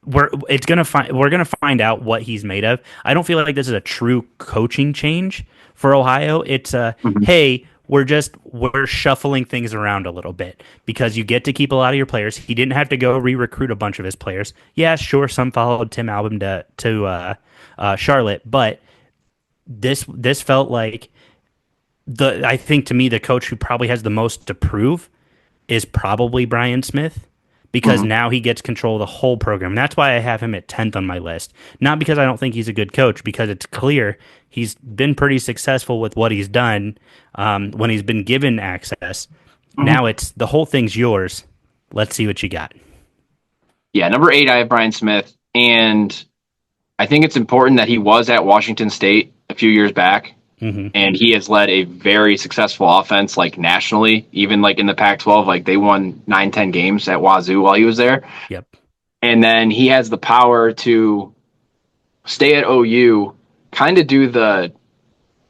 we're gonna find out what he's made of. I don't feel like this is a true coaching change for Ohio. It's hey, we're shuffling things around a little bit because you get to keep a lot of your players. He didn't have to go re-recruit a bunch of his players. Yeah, sure, some followed Tim Albin to Charlotte, but this felt like I think to me the coach who probably has the most to prove is probably Brian Smith, because now he gets control of the whole program. That's why I have him at 10th on my list. Not because I don't think he's a good coach, because it's clear he's been pretty successful with what he's done when he's been given access. Now it's the whole thing's yours. Let's see what you got. Yeah, number 8, I have Brian Smith, and I think it's important that he was at Washington State a few years back. And he has led a very successful offense, like nationally, even like in the Pac-12, like they won 9-10 games at Wazoo while he was there. Yep. And then he has the power to stay at OU, kind of do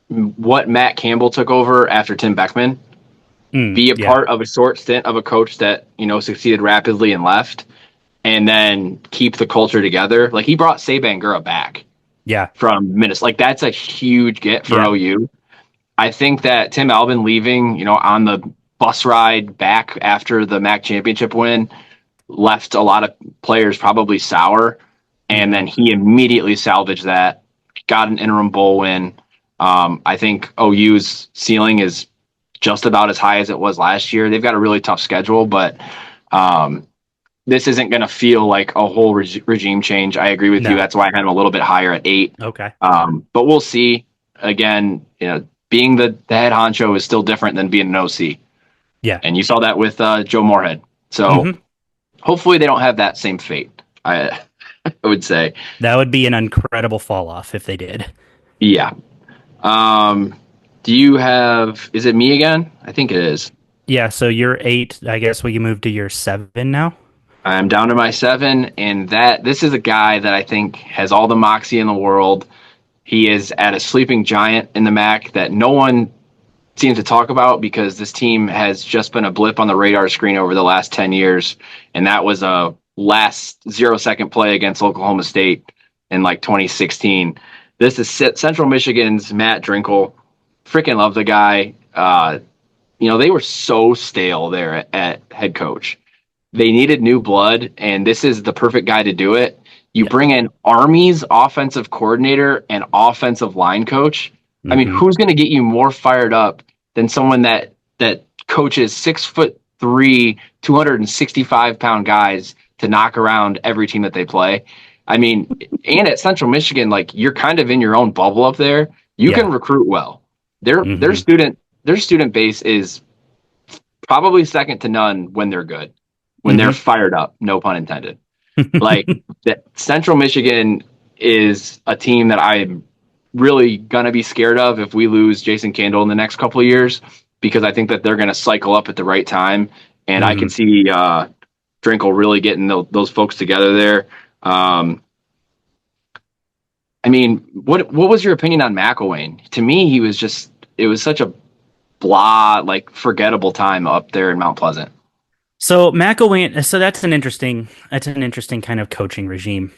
what Matt Campbell took over after Tim Beckman, be a part of a short stint of a coach that, you know, succeeded rapidly and left, and then keep the culture together. Like he brought Saban Gura back. Yeah, from Minnesota. Like that's a huge get for OU. I think that Tim Albin leaving, you know, on the bus ride back after the MAC championship win left a lot of players probably sour. And then he immediately salvaged that, got an interim bowl win. I think OU's ceiling is just about as high as it was last year. They've got a really tough schedule, but this isn't going to feel like a whole regime change. I agree with you. That's why I had him a little bit higher at 8. Okay. But we'll see. Again, you know, being the head honcho is still different than being an OC. Yeah. And you saw that with Joe Moorhead. So hopefully they don't have that same fate. I would say that would be an incredible fall off if they did. Yeah. Do you have, is it me again? I think it is. Yeah. So you're 8. I guess we can move to your 7 now. I'm down to my 7, and this is a guy that I think has all the moxie in the world. He is at a sleeping giant in the MAC that no one seems to talk about because this team has just been a blip on the radar screen over the last 10 years, and that was a last 0-second play against Oklahoma State in like 2016. This is Central Michigan's Matt Drinkle. Freaking love the guy. You know, they were so stale there at head coach. They needed new blood, and this is the perfect guy to do it. You bring in Army's offensive coordinator and offensive line coach. I mean, who's going to get you more fired up than someone that coaches 6'3", 265-pound guys to knock around every team that they play? I mean, and at Central Michigan, like you're kind of in your own bubble up there. You can recruit well. Their student base is probably second to none when they're good. When they're fired up, no pun intended. Like that Central Michigan is a team that I'm really going to be scared of if we lose Jason Candle in the next couple of years, because I think that they're going to cycle up at the right time. And I can see Drinkle really getting those folks together there. I mean, what was your opinion on McElwain? To me, it was such a blah, like forgettable time up there in Mount Pleasant. So McElwain, so that's an interesting kind of coaching regime.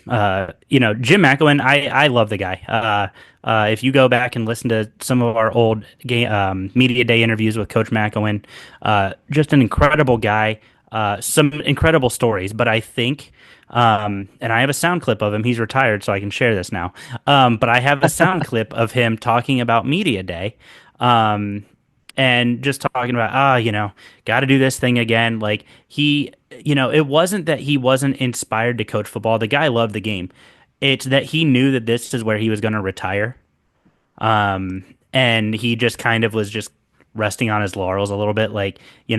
You know, Jim McElwain, I love the guy. If you go back and listen to some of our old media day interviews with Coach McElwain, just an incredible guy. some incredible stories. But I think, and I have a sound clip of him. He's retired, so I can share this now. But I have a sound clip of him talking about media day. And just talking about, got to do this thing again. Like it wasn't that he wasn't inspired to coach football. The guy loved the game. It's that he knew that this is where he was going to retire. And he just kind of was just resting on his laurels a little bit. Like, he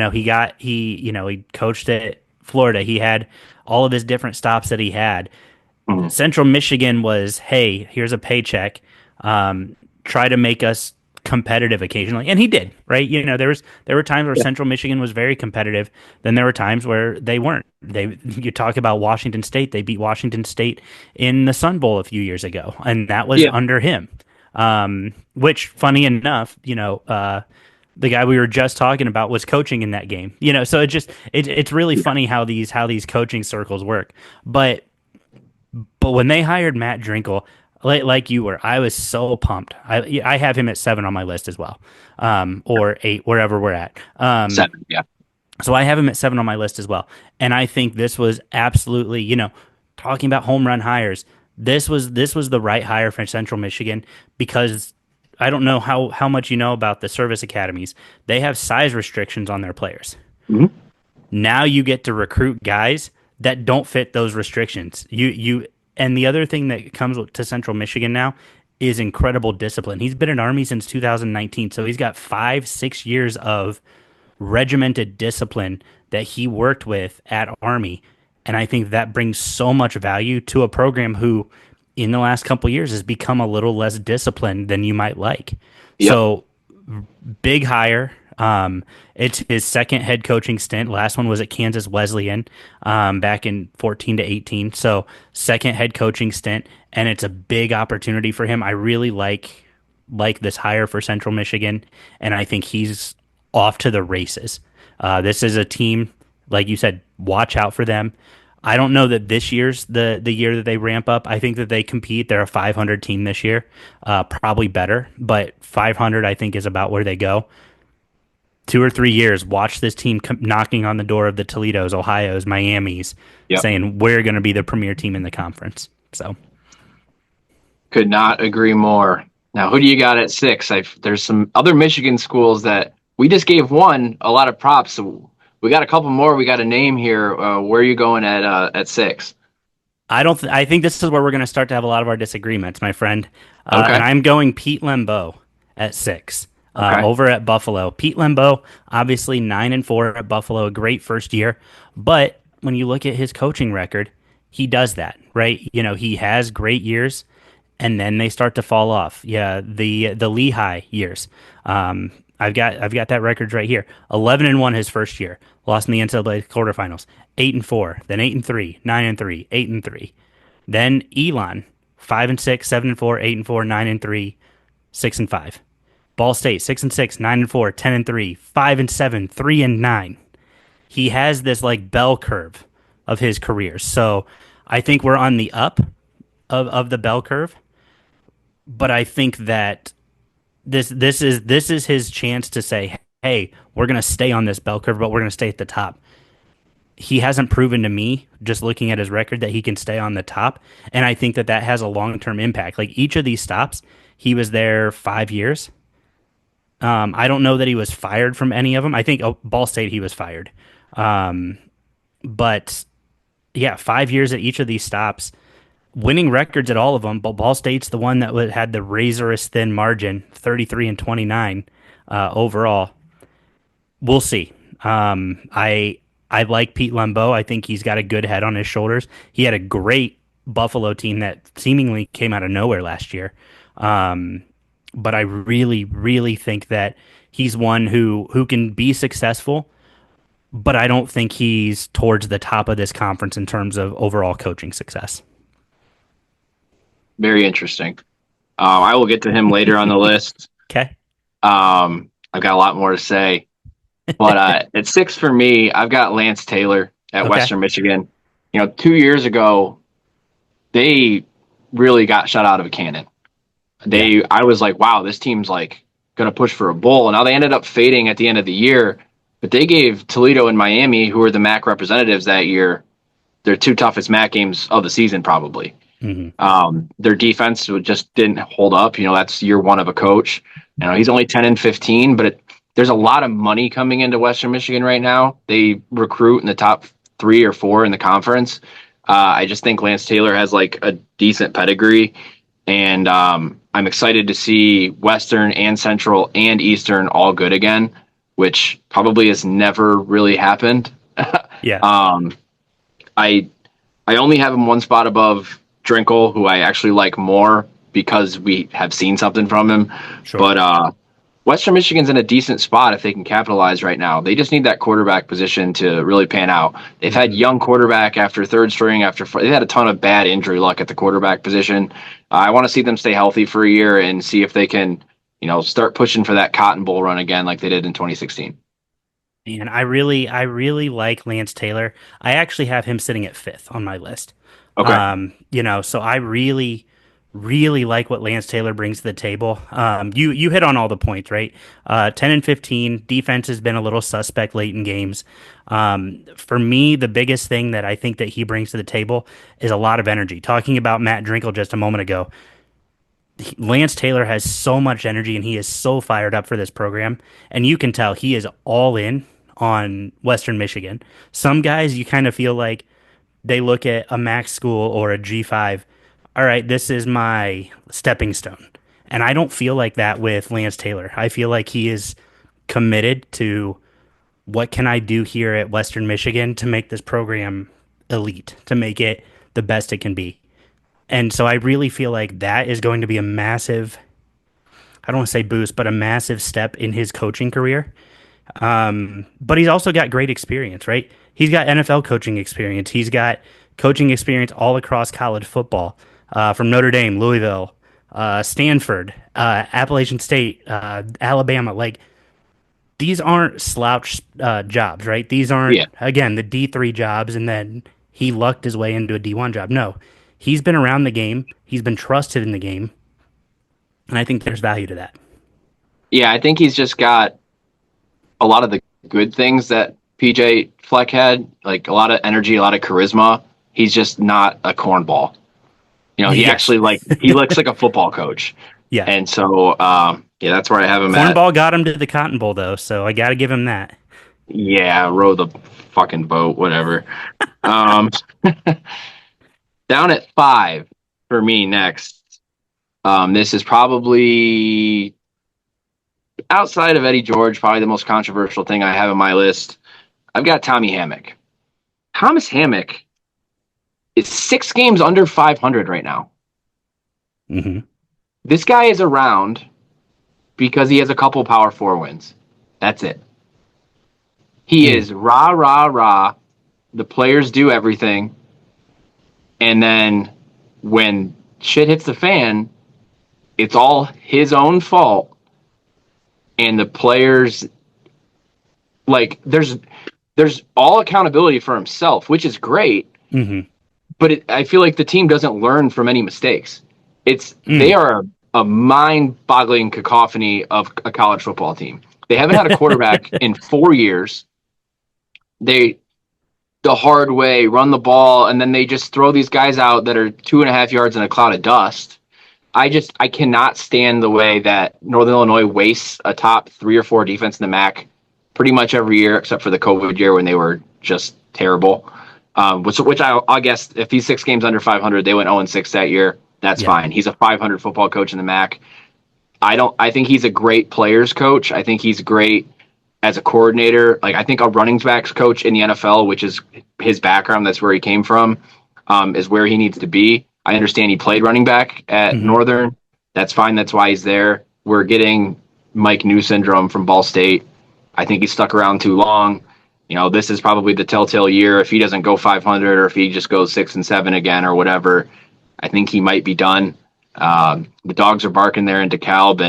coached at Florida. He had all of his different stops that he had. Mm-hmm. Central Michigan was, hey, here's a paycheck. Try to make us competitive occasionally, and he did, right? There were times where Central Michigan was very competitive. Then there were times where they weren't. You talk about Washington State. They beat Washington State in the Sun Bowl a few years ago, and that was under him. Which, funny enough, the guy we were just talking about was coaching in that game. So it's really funny how these coaching circles work. But when they hired Matt Drinkle, like you were, I was so pumped. I have him at 7 on my list as well, or 8, wherever we're at. 7, yeah. So I have him at 7 on my list as well. And I think this was absolutely, talking about home run hires. This was the right hire for Central Michigan, because I don't know how much you know about the service academies. They have size restrictions on their players. Mm-hmm. Now you get to recruit guys that don't fit those restrictions. And the other thing that comes to Central Michigan now is incredible discipline. He's been in Army since 2019, so he's got 5-6 years of regimented discipline that he worked with at Army. And I think that brings so much value to a program who, in the last couple of years, has become a little less disciplined than you might like. Yep. So, big hire. It's his second head coaching stint. Last one was at Kansas Wesleyan back in 14 to 18. So, second head coaching stint, and it's a big opportunity for him. I really like this hire for Central Michigan, and I think he's off to the races. This is a team, like you said, watch out for them. I don't know that this year's the year that they ramp up. I think that they compete. They're a 500 team this year, probably better, but 500 I think is about where they go. 2 or 3 years, watch this team knocking on the door of the Toledos, Ohio's, Miami's, saying we're going to be the premier team in the conference. So, could not agree more. Now, who do you got at 6? There's some other Michigan schools that we just gave one a lot of props. So we got a couple more. We got a name here. Where are you going at 6? I think this is where we're going to start to have a lot of our disagreements, my friend. Okay. And I'm going Pete Lembo at 6. Over at Buffalo. Pete Lembo, obviously 9-4 at Buffalo, a great first year. But when you look at his coaching record, he does that, right? He has great years, and then they start to fall off. Yeah, the Lehigh years. I've got that record right here. 11-1 his first year, lost in the NCAA quarterfinals. 8-4, then 8-3, 9-3, 8-3. Then Elon, 5-6, 7-4, 8-4, 9-3, 6-5. Ball State 6-6, 9-4, 10-3, 5-7, 3-9. He has this like bell curve of his career. So I think we're on the up of the bell curve. But I think that this is his chance to say, hey, we're going to stay on this bell curve, but we're going to stay at the top. He hasn't proven to me, just looking at his record, that he can stay on the top. And I think that has a long-term impact. Like each of these stops, he was there 5 years. I don't know that he was fired from any of them. I think Ball State he was fired. But yeah, 5 years at each of these stops, winning records at all of them. But Ball State's the one that had the razorous thin margin, 33-29 overall. We'll see. I like Pete Lembo. I think he's got a good head on his shoulders. He had a great Buffalo team that seemingly came out of nowhere last year. But I really, really think that he's one who can be successful, but I don't think he's towards the top of this conference in terms of overall coaching success. Very interesting. I will get to him later on the list. Okay. I've got a lot more to say. But at 6 for me, I've got Lance Taylor at Western Michigan. 2 years ago, they really got shut out of a cannon. I was like, wow, this team's like going to push for a bowl. And now they ended up fading at the end of the year. but they gave Toledo and Miami, who were the MAC representatives that year, their 2 toughest MAC games of the season, probably. Their defense just didn't hold up. That's year 1 of a coach. He's only 10-15, but there's a lot of money coming into Western Michigan right now. They recruit in the top 3 or 4 in the conference. I just think Lance Taylor has like a decent pedigree, and I'm excited to see Western and Central and Eastern all good again, which probably has never really happened. Yeah. I only have him 1 spot above Drinkle, who I actually like more because we have seen something from him. Sure. But Western Michigan's in a decent spot if they can capitalize right now. They just need that quarterback position to really pan out. They've had young quarterback after 3rd string, they've had a ton of bad injury luck at the quarterback position. I want to see them stay healthy for a year and see if they can, start pushing for that Cotton Bowl run again like they did in 2016. And I really like Lance Taylor. I actually have him sitting at 5th on my list. Okay. So I really like what Lance Taylor brings to the table. You hit on all the points, right? 10-15, defense has been a little suspect late in games. For me, the biggest thing that I think that he brings to the table is a lot of energy. Talking about Matt Drinkle just a moment ago, Lance Taylor has so much energy and he is so fired up for this program. And you can tell he is all in on Western Michigan. Some guys, you kind of feel like they look at a MAC school or a G5. All right, this is my stepping stone. And I don't feel like that with Lance Taylor. I feel like he is committed to what can I do here at Western Michigan to make this program elite, to make it the best it can be. And so I really feel like that is going to be a massive, I don't want to say boost, but a massive step in his coaching career. But he's also got great experience, right? He's got NFL coaching experience. He's got coaching experience all across college football, from Notre Dame, Louisville, Stanford, Appalachian State, Alabama. Like, these aren't slouch jobs, right? These aren't, again, the D3 jobs, and then he lucked his way into a D1 job. No, he's been around the game. He's been trusted in the game. And I think there's value to that. Yeah, I think he's just got a lot of the good things that PJ Fleck had, like a lot of energy, a lot of charisma. He's just not a cornball. He actually he looks like a football coach. Yeah. And so, that's where I have him at. Cornball got him to the Cotton Bowl, though, so I got to give him that. Yeah, row the fucking boat, whatever. Down at 5 for me next. This is probably, outside of Eddie George, probably the most controversial thing I have on my list. I've got Tommy Hammock. Thomas Hammock is 6 games under 500 right now. Mm-hmm. This guy is around because he has a couple Power 4 wins. That's it. He is rah, rah, rah. The players do everything. And then when shit hits the fan, it's all his own fault. And the players, there's all accountability for himself, which is great. Mm-hmm. But I feel like the team doesn't learn from any mistakes. They are a mind-boggling cacophony of a college football team. They haven't had a quarterback in 4 years. They, the hard way, run the ball, and then they just throw these guys out that are 2.5 yards in a cloud of dust. I cannot stand the way that Northern Illinois wastes a top 3 or 4 defense in the MAC pretty much every year, except for the COVID year when they were just terrible. Which I guess if he's 6 games under 500, they went 0-6 that year. That's fine. He's a 500 football coach in the MAC. I think he's a great players coach. I think he's great as a coordinator. I think a running backs coach in the NFL, which is his background, that's where he came from, is where he needs to be. I understand he played running back at Northern. That's fine. That's why he's there. We're getting Mike New syndrome from Ball State. I think he's stuck around too long. This is probably the telltale year. If he doesn't go 500 or if he just goes 6-7 again or whatever, I think he might be done. The dogs are barking there in DeKalb.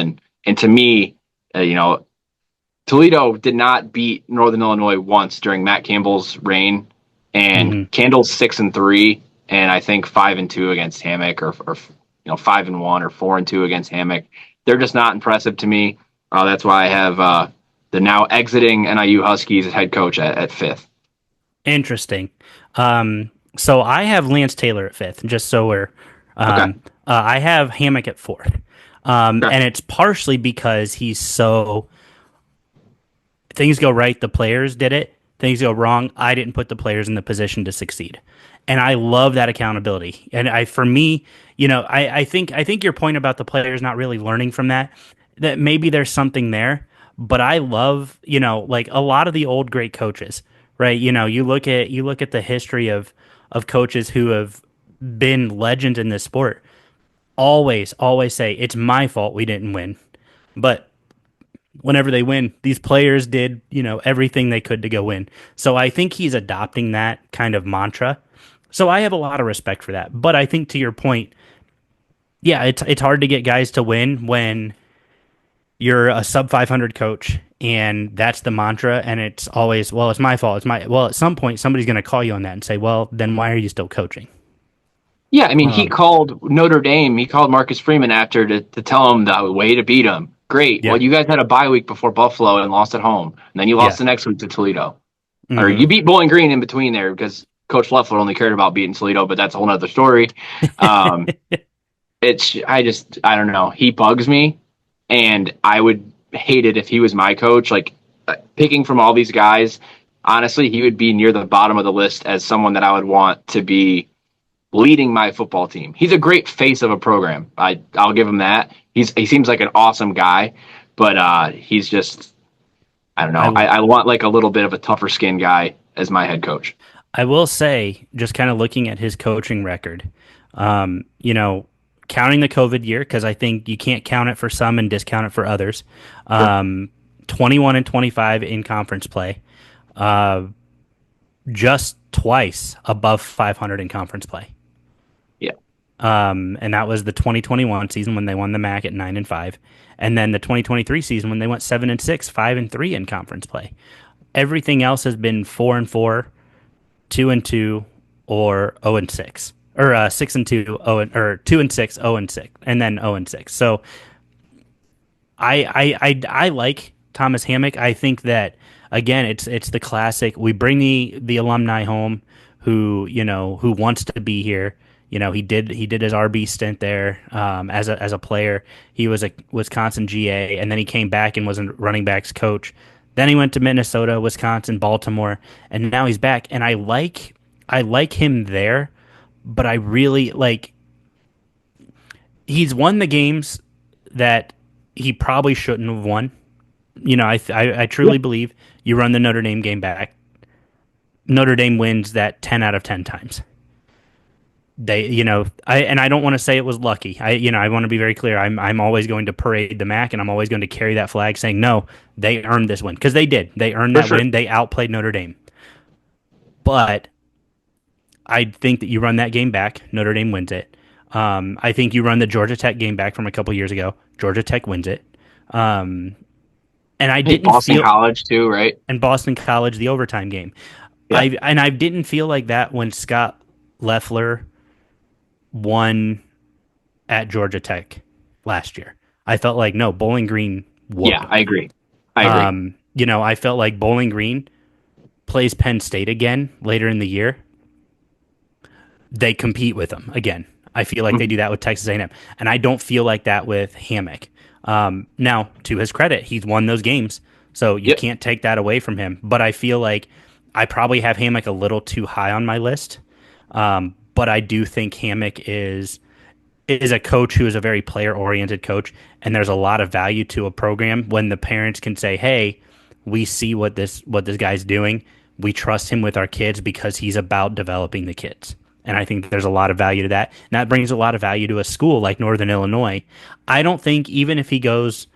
And to me, Toledo did not beat Northern Illinois once during Matt Campbell's reign. And Candle's 6-3. And I think 5-2 against Hammock, or 5-1 or 4-2 against Hammock. They're just not impressive to me. That's why I have the now exiting NIU Huskies head coach at 5th. Interesting. So I have Lance Taylor at 5th, just so we're. Okay. I have Hammock at 4th, Okay. and it's partially because he's so. Things go right, the players did it. Things go wrong, I didn't put the players in the position to succeed, and I love that accountability. And for me, I think your point about the players not really learning from that maybe there's something there. But I love, like a lot of the old great coaches, right? You look at the history of coaches who have been legends in this sport. Always say it's my fault we didn't win, but whenever they win, these players did, everything they could to go win. So I think he's adopting that kind of mantra. So I have a lot of respect for that. But I think to your point, yeah, it's hard to get guys to win when you're a sub 500 coach and that's the mantra, and it's always, well, it's my fault. Well, at some point somebody's going to call you on that and say, well, then why are you still coaching? Yeah, I mean, he called Notre Dame. He called Marcus Freeman after to tell him the way to beat him. Great. Yeah. Well, you guys had a bye week before Buffalo and lost at home. And then you lost the next week to Toledo. Mm-hmm. Or you beat Bowling Green in between there because Coach Leffler only cared about beating Toledo, but that's a whole other story. I don't know. He bugs me, and I would hate it if he was my coach. Like, picking from all these guys, honestly, he would be near the bottom of the list as someone that I would want to be leading my football team. He's a great face of a program. I'll give him that. He seems like an awesome guy, but he's just, I don't know. I want like a little bit of a tougher skin guy as my head coach. I will say, just kind of looking at his coaching record, counting the COVID year, because I think you can't count it for some and discount it for others. 21 and 25 in conference play, just twice above 500 in conference play. And that was the 2021 season when they won the MAC at 9-5, and then the 2023 season when they went 7-6, 5-3 in conference play. Everything else has been 4-4, 2-2, or 0-6, or 6-2, or 2-6, 0-6, and then 0-6. So I like Thomas Hammock. I think that again, it's the classic. We bring the alumni home who wants to be here. He did his RB stint there as a player. He was a Wisconsin GA, and then he came back and was a running backs coach. Then he went to Minnesota, Wisconsin, Baltimore, and now he's back. And I like him there, but I really like. He's won the games that he probably shouldn't have won. I truly believe you run the Notre Dame game back. Notre Dame wins that 10 out of 10 times. They, I don't want to say it was lucky. I want to be very clear. I'm always going to parade the MAC, and I'm always going to carry that flag saying, no, they earned this win. Because they did. They earned that win. They outplayed Notre Dame. But I think that you run that game back, Notre Dame wins it. I think you run the Georgia Tech game back from a couple years ago, Georgia Tech wins it. And I didn't Boston College too, right? And Boston College, the overtime game. Yeah. I didn't feel like that when Scott Leffler won at Georgia Tech last year. I felt like, no, Bowling Green won. Yeah, I agree. I felt like Bowling Green plays Penn State again later in the year. They compete with them again. I feel like they do that with Texas A&M. And I don't feel like that with Hammock. Now, to his credit, he's won those games, so you can't take that away from him. But I feel like I probably have Hammock a little too high on my list. But I do think Hammock is a coach who is a very player-oriented coach, and there's a lot of value to a program when the parents can say, hey, we see what this guy's doing. We trust him with our kids because he's about developing the kids. And I think there's a lot of value to that. And that brings a lot of value to a school like Northern Illinois. I don't think even if he goes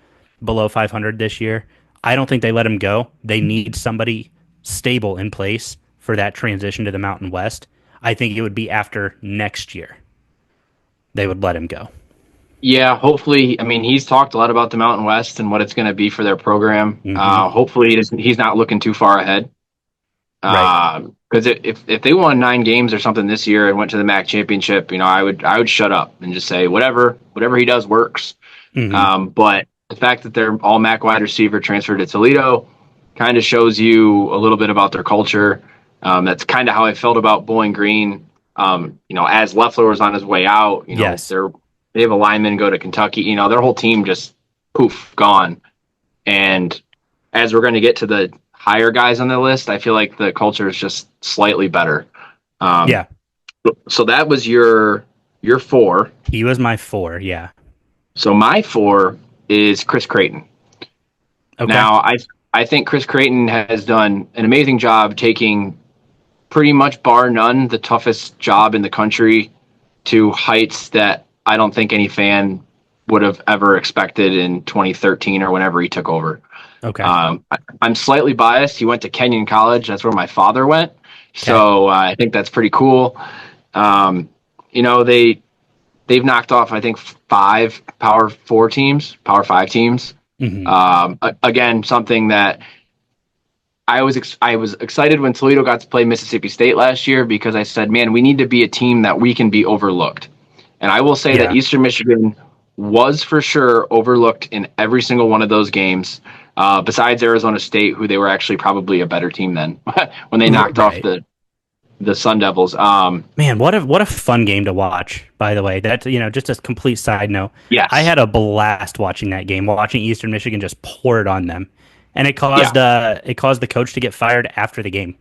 below 500 this year, I don't think they let him go. They need somebody stable in place for that transition to the Mountain West. I think it would be after next year they would let him go. Yeah, hopefully. I mean, he's talked a lot about the Mountain West and what it's going to be for their program. Mm-hmm. Hopefully he's not looking too far ahead. Right. Because if they won 9 games or something this year and went to the MAC championship, I would shut up and just say whatever he does works. Mm-hmm. But the fact that they're all MAC wide receiver transferred to Toledo kind of shows you a little bit about their culture. That's kind of how I felt about Bowling Green. As Loeffler was on his way out, Yes. they have a lineman go to Kentucky. Their whole team just poof, gone. And as we're going to get to the higher guys on the list, I feel like the culture is just slightly better. Yeah. So that was your 4. He was my 4. Yeah. So my 4 is Chris Creighton. Okay. Now, I think Chris Creighton has done an amazing job taking pretty much bar none the toughest job in the country to heights that I don't think any fan would have ever expected in 2013 or whenever he took over. Okay. I'm slightly biased. He went to Kenyon College. That's where my father went. So I think that's pretty cool. They've knocked off, I think, 5 Power 5 teams. Mm-hmm. Again, something that I was excited when Toledo got to play Mississippi State last year, because I said, man, we need to be a team that we can be overlooked. And I will say that Eastern Michigan was for sure overlooked in every single one of those games, besides Arizona State, who they were actually probably a better team than when they knocked off the Sun Devils. Man, what a fun game to watch, by the way. That's, just a complete side note. Yes. I had a blast watching that game, watching Eastern Michigan just pour it on them. And it caused the coach to get fired after the game.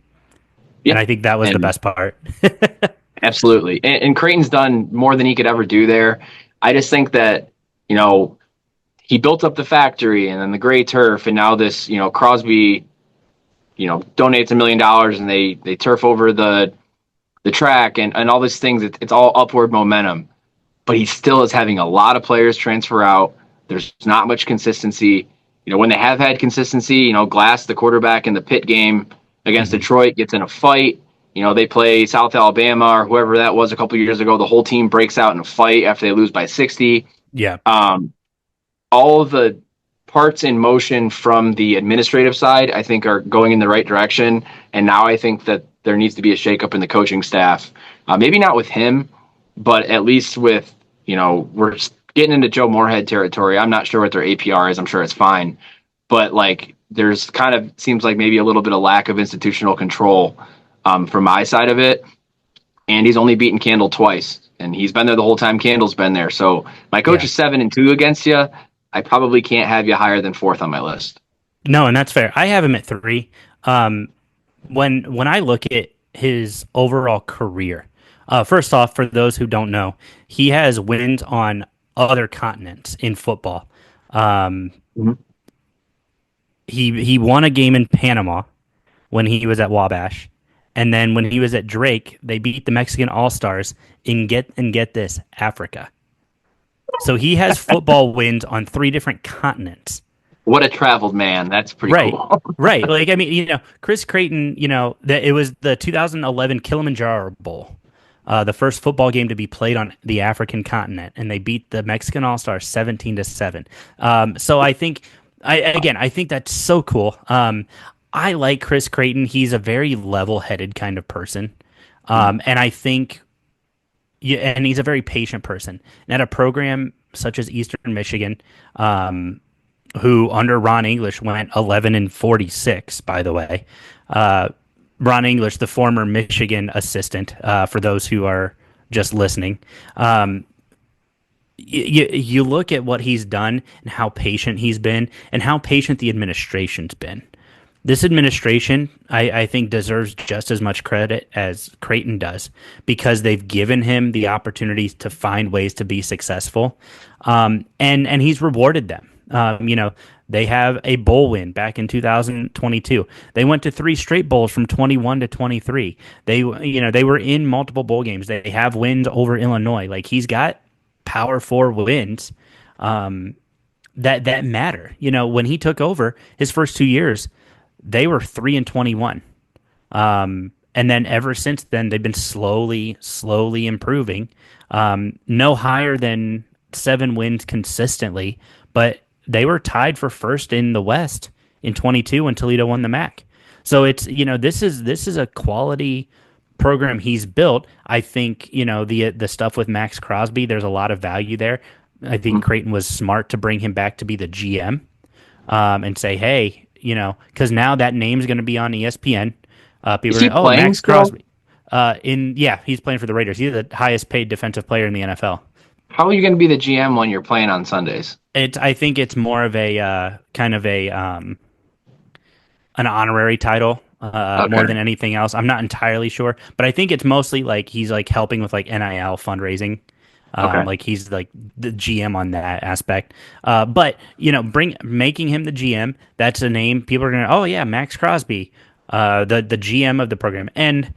Yeah. And I think that was the best part. Absolutely. And Creighton's done more than he could ever do there. I just think that, he built up the factory and then the gray turf, and now this, Crosby, donates $1 million and they turf over the track and all these things. It's all upward momentum, but he still is having a lot of players transfer out. There's not much consistency. When they have had consistency, Glass, the quarterback in the pit game against Detroit, gets in a fight. They play South Alabama or whoever that was a couple of years ago. The whole team breaks out in a fight after they lose by 60. Yeah. All of the parts in motion from the administrative side, I think, are going in the right direction. And now I think that there needs to be a shakeup in the coaching staff. Maybe not with him, but at least with, we're getting into Joe Moorhead territory. I'm not sure what their APR is. I'm sure it's fine. But there's kind of seems like maybe a little bit of lack of institutional control from my side of it. And he's only beaten Candle twice. And he's been there the whole time Candle's been there. So my coach is 7-2 against you. I probably can't have you higher than 4th on my list. No, and that's fair. I have him at 3. When I look at his overall career, first off, for those who don't know, he has wins on other continents in football. He won a game in Panama when he was at Wabash, and then when he was at Drake, they beat the Mexican All-Stars in get this, Africa. So he has football wins on 3 different continents. What a traveled man. That's pretty cool. Right. Chris Creighton, it was the 2011 Kilimanjaro Bowl, the first football game to be played on the African continent, and they beat the Mexican All-Stars 17-7. So I think that's so cool. I like Chris Creighton. He's a very level-headed kind of person. And I think and he's a very patient person. And at a program such as Eastern Michigan, who under Ron English went 11-46, by the way. Ron English, the former Michigan assistant, for those who are just listening. You look at what he's done and how patient he's been and how patient the administration's been. This administration, I think, deserves just as much credit as Creighton does, because they've given him the opportunities to find ways to be successful, and he's rewarded them. They have a bowl win back in 2022. They went to 3 straight bowls from 21 to 23. They were in multiple bowl games. They have wins over Illinois. He's got Power 4 wins that matter. When he took over his first 2 years, they were 3-21. And then ever since then, they've been slowly improving. No higher than 7 wins consistently, but they were tied for first in the West in 22 when Toledo won the MAC. So it's, this is a quality program he's built. I think, the stuff with Max Crosby, there's a lot of value there. I think Creighton was smart to bring him back to be the GM, and say, hey, because now that name's going to be on ESPN. Is he playing Max still? Crosby. He's playing for the Raiders. He's the highest paid defensive player in the NFL. How are you going to be the GM when you're playing on Sundays? I think it's more of a kind of an honorary title more than anything else. I'm not entirely sure, but I think it's mostly like he's like helping with like NIL fundraising. Like he's like the GM on that aspect. But making him the GM, that's a name people are gonna. Oh yeah, Max Crosby, the GM of the program, and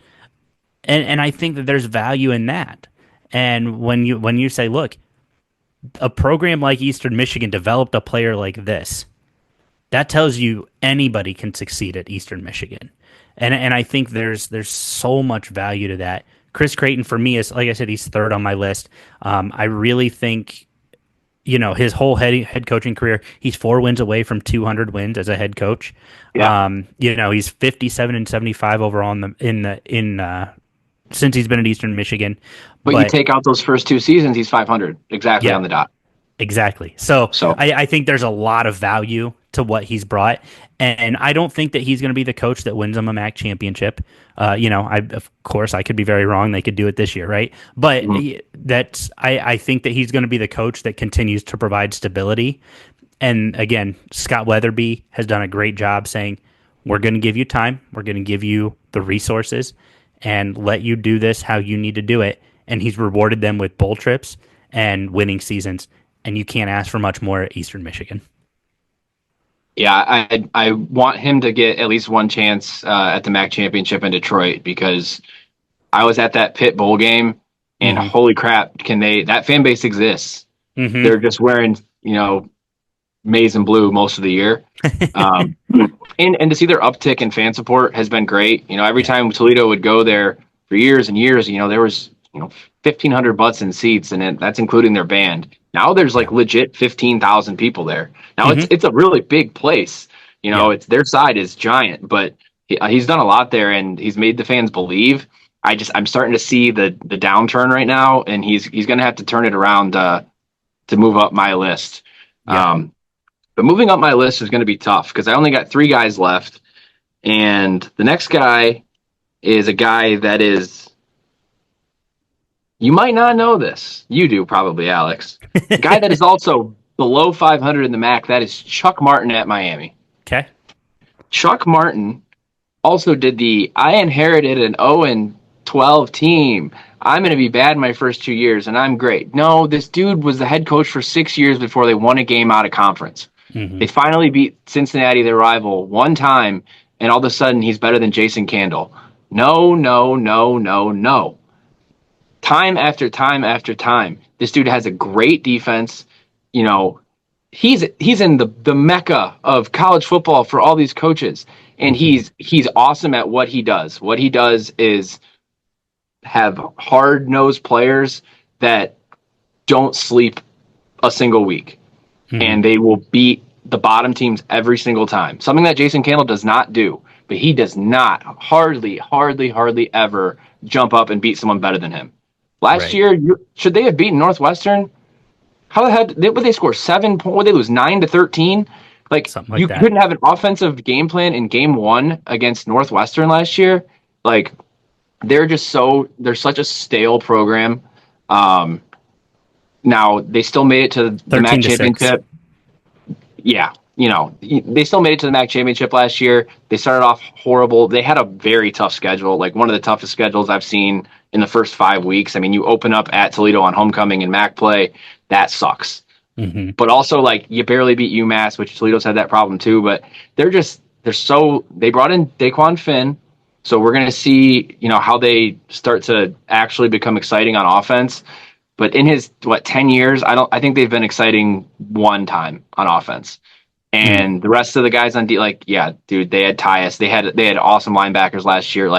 I think that there's value in that. And when you say, look, a program like Eastern Michigan developed a player like this, that tells you anybody can succeed at Eastern Michigan. And I think there's so much value to that. Chris Creighton, for me, is, like I said, he's third on my list. I really think, his whole head coaching career, he's 4 wins away from 200 wins as a head coach. Yeah. He's 57-75 overall since he's been at Eastern Michigan. But you take out those first 2 seasons, he's 500 exactly on the dot. Exactly. So I think there's a lot of value to what he's brought. And I don't think that he's going to be the coach that wins them a MAC championship. Of course, I could be very wrong. They could do it this year, right? But I think that he's going to be the coach that continues to provide stability. And again, Scott Weatherby has done a great job saying, we're going to give you time. We're going to give you the resources and let you do this how you need to do it. And he's rewarded them with bowl trips and winning seasons. And you can't ask for much more at Eastern Michigan. Yeah, I want him to get at least one chance at the MAC championship in Detroit, because I was at that Pitt Bowl game, and holy crap, that fan base exists. Mm-hmm. They're just wearing, maize and blue most of the year. And to see their uptick in fan support has been great. Every time Toledo would go there for years and years, there was, 1,500 butts in seats, and that's including their band. Now there's like legit 15,000 people there. Now it's a really big place. It's their side is giant, but he's done a lot there, and he's made the fans believe. I'm starting to see the downturn right now, and he's going to have to turn it around to move up my list. Yeah. But moving up my list is going to be tough, because I only got 3 guys left, and the next guy is a guy that is. You might not know this. You do probably, Alex. A guy that is also below 500 in the MAC, that is Chuck Martin at Miami. Okay. Chuck Martin also did I inherited an 0-12 team. I'm going to be bad in my first 2 years, and I'm great. No, this dude was the head coach for 6 years before they won a game out of conference. Mm-hmm. They finally beat Cincinnati, their rival, one time, and all of a sudden he's better than Jason Candle. No. Time after time after time, this dude has a great defense. He's in the mecca of college football for all these coaches, and he's awesome at what he does. What he does is have hard-nosed players that don't sleep a single week, and they will beat the bottom teams every single time. Something that Jason Candle does not do, but he does not hardly ever jump up and beat someone better than him. Last year, should they have beaten Northwestern? How the heck would they score 7 points? Would they lose 9-13? Something like you couldn't have an offensive game plan in game 1 against Northwestern last year. They're such a stale program. Now they still made it to the MAC championship. Yeah, they still made it to the MAC championship last year. They started off horrible. They had a very tough schedule, one of the toughest schedules I've seen in the first 5 weeks. I mean, you open up at Toledo on homecoming and MAC play. That sucks. Mm-hmm. But also, you barely beat UMass, which Toledo's had that problem too. But they brought in Daquan Finn. So we're going to see, how they start to actually become exciting on offense. But in his 10 years, I think they've been exciting one time on offense. And the rest of the guys on D, they had Tyus. They had awesome linebackers last year.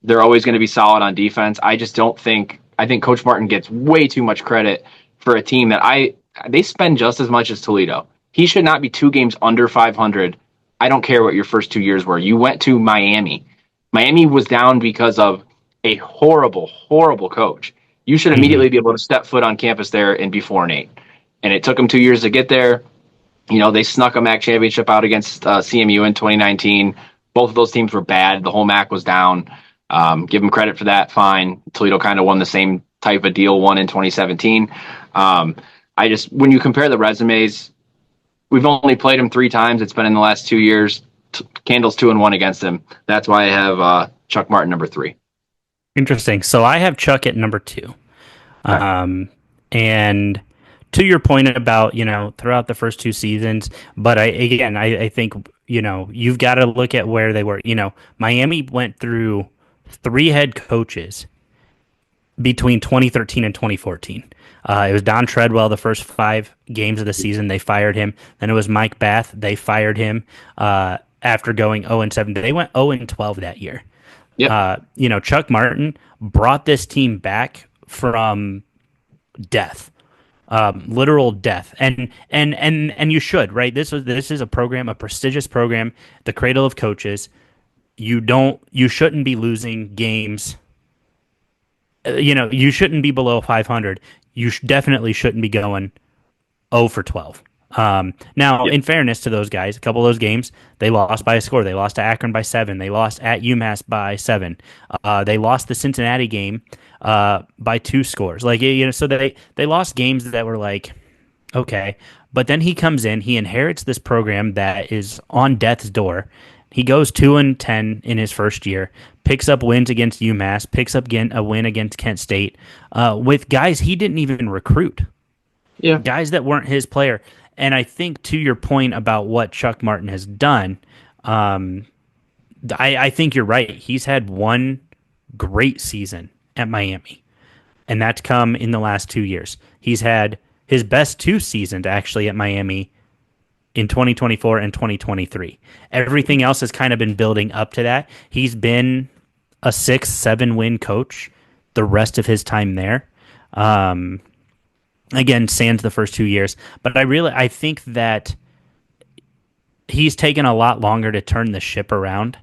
They're always going to be solid on defense. I think Coach Martin gets way too much credit for a team that they spend just as much as Toledo. He should not be 2 games under 500. I don't care what your first 2 years were. You went to Miami. Miami was down because of a horrible, horrible coach. you should immediately be able to step foot on campus there and be 4-8. And it took them 2 years to get there. You know, they snuck a MAC championship out against CMU in 2019. Both of those teams were bad. The whole MAC was down. Give them credit for that. Fine. Toledo kind of won the same type of deal, one in 2017. When you compare the resumes, we've only played them 3 times. It's been in the last 2 years. Candle's 2-1 against him. That's why I have Chuck Martin number 3. Interesting. So I have Chuck at number 2. Okay. And to your point about, you know, throughout the first 2 seasons, but I think, you know, you've got to look at where they were. You know, Miami went through 3 head coaches between 2013 and 2014. It was Don Treadwell the first 5 games of the season. They fired him. Then it was Mike Bath. They fired him after going 0-7. They went 0-12 that year. Yep. You know, Chuck Martin brought this team back from death, literal death, and you should, right? This is a program, a prestigious program, the cradle of coaches. You shouldn't be losing games. You know, you shouldn't be below 500. You definitely shouldn't be going 0-12. Now, in fairness to those guys, a couple of those games, they lost by a score. They lost to Akron by 7. They lost at UMass by 7. They lost the Cincinnati game by 2 scores. Like, you know, so they lost games that were like, okay. But then he comes in, he inherits this program that is on death's door. He goes 2-10 in his first year, picks up wins against UMass, picks up again a win against Kent State with guys he didn't even recruit. Yeah, guys that weren't his player. And I think to your point about what Chuck Martin has done, I think you're right. He's had one great season at Miami, and that's come in the last 2 years. He's had his best 2 seasons actually at Miami in 2024 and 2023. Everything else has kind of been building up to that. He's been a 6-7 win coach the rest of his time there. Again, sans the first 2 years. But I think that he's taken a lot longer to turn the ship around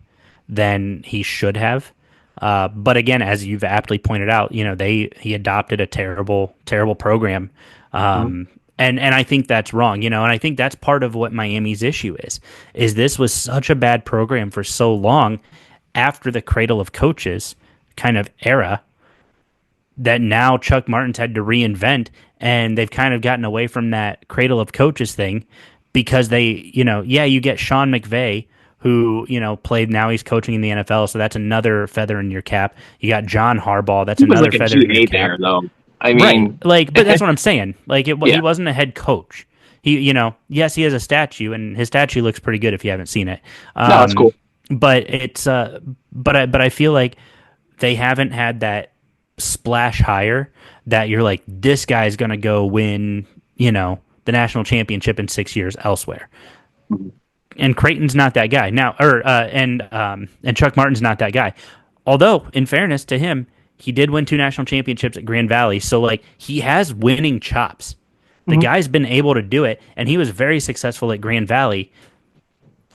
than he should have. But again, as you've aptly pointed out, you know, he adopted a terrible program. And I think that's wrong, you know, and I think that's part of what Miami's issue is this was such a bad program for so long after the cradle of coaches kind of era that now Chuck Martin's had to reinvent, and they've kind of gotten away from that cradle of coaches thing because they, you know, you get Sean McVay, who, you know, played, now he's coaching in the NFL, so that's another feather in your cap. You got John Harbaugh, that's another feather in your cap. There, though. I mean, right. Like, but that's what I'm saying. Like, he wasn't a head coach. He, you know, yes, he has a statue, and his statue looks pretty good if you haven't seen it. No, that's cool. But it's, but I feel like they haven't had that splash hire that you're like, this guy's gonna go win, you know, the national championship in 6 years elsewhere. Mm-hmm. And Creighton's not that guy now, and Chuck Martin's not that guy. Although, in fairness to him, he did win 2 national championships at Grand Valley, so like he has winning chops. The guy's been able to do it, and he was very successful at Grand Valley.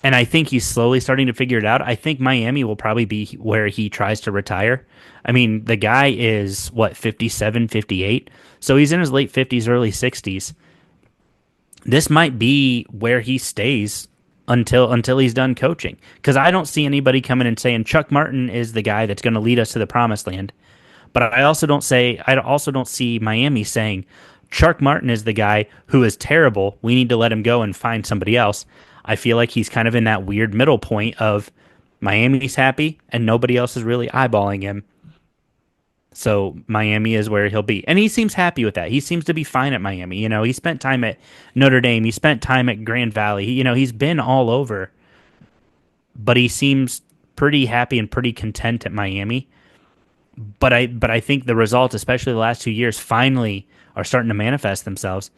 And I think he's slowly starting to figure it out. I think Miami will probably be where he tries to retire. I mean, the guy is, 57, 58? So he's in his late 50s, early 60s. This might be where he stays until he's done coaching. Because I don't see anybody coming and saying Chuck Martin is the guy that's going to lead us to the promised land. But I also don't see Miami saying Chuck Martin is the guy who is terrible. We need to let him go and find somebody else. I feel like he's kind of in that weird middle point of Miami's happy and nobody else is really eyeballing him. So Miami is where he'll be. And he seems happy with that. He seems to be fine at Miami. You know, he spent time at Notre Dame. He spent time at Grand Valley. You know, he's been all over. But he seems pretty happy and pretty content at Miami. But I think the results, especially the last 2 years, finally are starting to manifest themselves.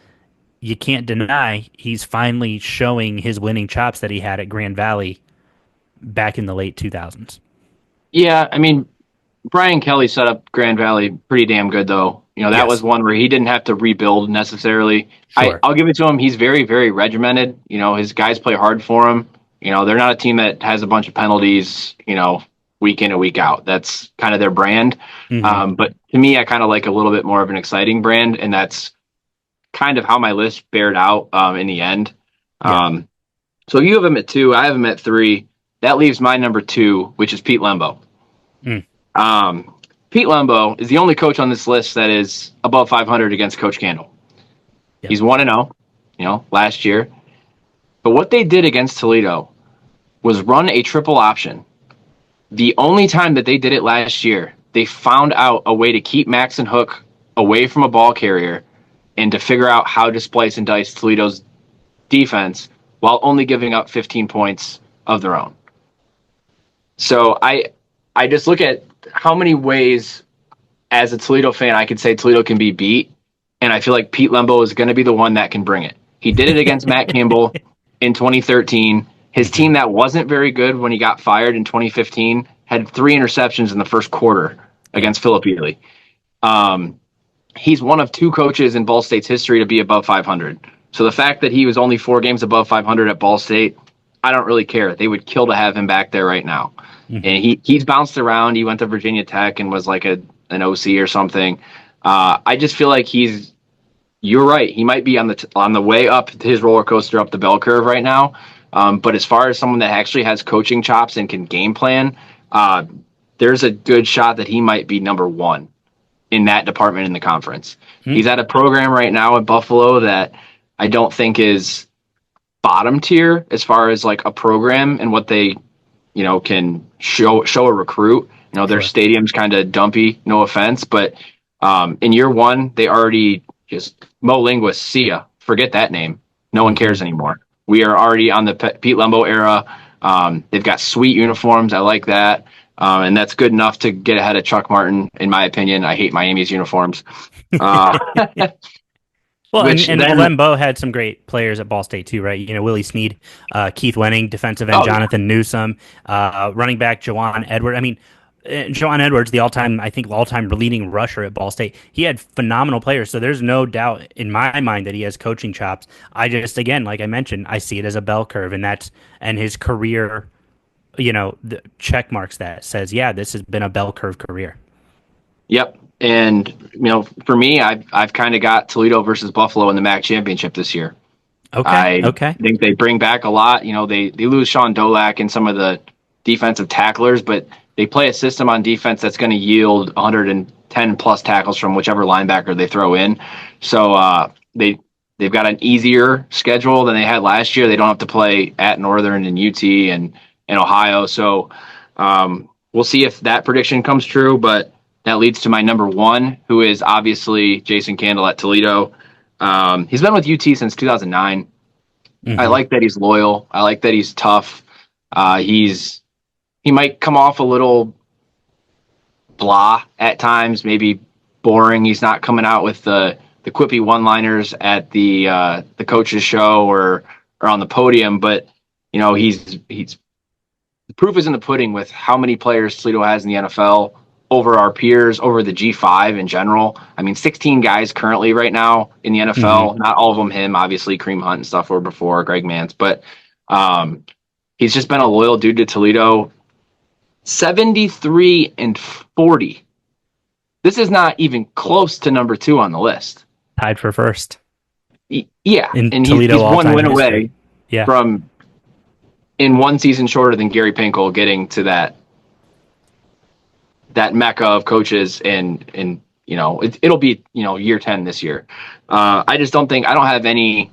You can't deny he's finally showing his winning chops that he had at Grand Valley back in the late 2000s. Yeah, I mean, Brian Kelly set up Grand Valley pretty damn good, though. You know, that was one where he didn't have to rebuild necessarily. Sure. I'll give it to him. He's very, very regimented. You know, his guys play hard for him. You know, they're not a team that has a bunch of penalties, you know, week in and week out. That's kind of their brand. Mhm. But to me, I kind of like a little bit more of an exciting brand, and that's kind of how my list bared out in the end. Yeah. So you have him at 2. I have him at 3. That leaves my number 2, which is Pete Lembo. Mm. Pete Lembo is the only coach on this list that is above 500 against Coach Candle. Yep. He's 1-0, last year. But what they did against Toledo was run a triple option. The only time that they did it last year, they found out a way to keep Max and Hook away from a ball carrier and to figure out how to splice and dice Toledo's defense while only giving up 15 points of their own. So I just look at how many ways as a Toledo fan I could say Toledo can be beat, and I feel like Pete Lembo is going to be the one that can bring it. He did it against Matt Campbell in 2013. His team that wasn't very good when he got fired in 2015 had 3 interceptions in the first quarter against Philip Ely. He's one of 2 coaches in Ball State's history to be above 500. So the fact that he was only 4 games above 500 at Ball State, I don't really care. They would kill to have him back there right now. Mm-hmm. And he's bounced around. He went to Virginia Tech and was like an OC or something. I just feel like you're right. He might be on the way up his roller coaster up the bell curve right now. But as far as someone that actually has coaching chops and can game plan, there's a good shot that he might be number 1 in that department in the conference. Mm-hmm. He's at a program right now at Buffalo that I don't think is bottom tier as far as like a program and what they, can show a recruit. Their stadium's kind of dumpy, no offense, but in year 1, they already just Mo Linguist, see ya. Forget that name. No one cares anymore. We are already on the Pete Lembo era. They've got sweet uniforms. I like that. And that's good enough to get ahead of Chuck Martin, in my opinion. I hate Miami's uniforms. Well, and Lembo had some great players at Ball State too, right? Willie Snead, Keith Wenning, defensive end Jonathan Newsom, running back Jawan Edwards. I mean, Jawan Edwards, the all-time leading rusher at Ball State. He had phenomenal players, so there's no doubt in my mind that he has coaching chops. I just, again, like I mentioned, I see it as a bell curve, and his career, the check marks that says, yeah, this has been a bell curve career. Yep. And, for me, I've kind of got Toledo versus Buffalo in the MAC championship this year. Okay. I think they bring back a lot. They lose Sean Dolak and some of the defensive tacklers, but they play a system on defense that's going to yield 110 plus tackles from whichever linebacker they throw in. So they've got an easier schedule than they had last year. They don't have to play at Northern and UT and Ohio. So we'll see if that prediction comes true, but that leads to my number 1, who is obviously Jason Candle at Toledo. He's been with UT since 2009. Mm-hmm. I like that he's loyal. I like that he's tough. He might come off a little blah at times, maybe boring. He's not coming out with the quippy one-liners at the coach's show or on the podium, but he's the proof is in the pudding with how many players Toledo has in the NFL over our peers, over the G5 in general. I mean, 16 guys currently right now in the NFL. Mm-hmm. Not all of them him, obviously. Kareem Hunt and stuff were before, Greg Mance. But he's just been a loyal dude to Toledo. 73-40. This is not even close to number 2 on the list. Tied for first. Yeah, and he's 1 win away from in 1 season shorter than Gary Pinkel getting to that mecca of coaches, and it'll be year 10 this year. I don't have any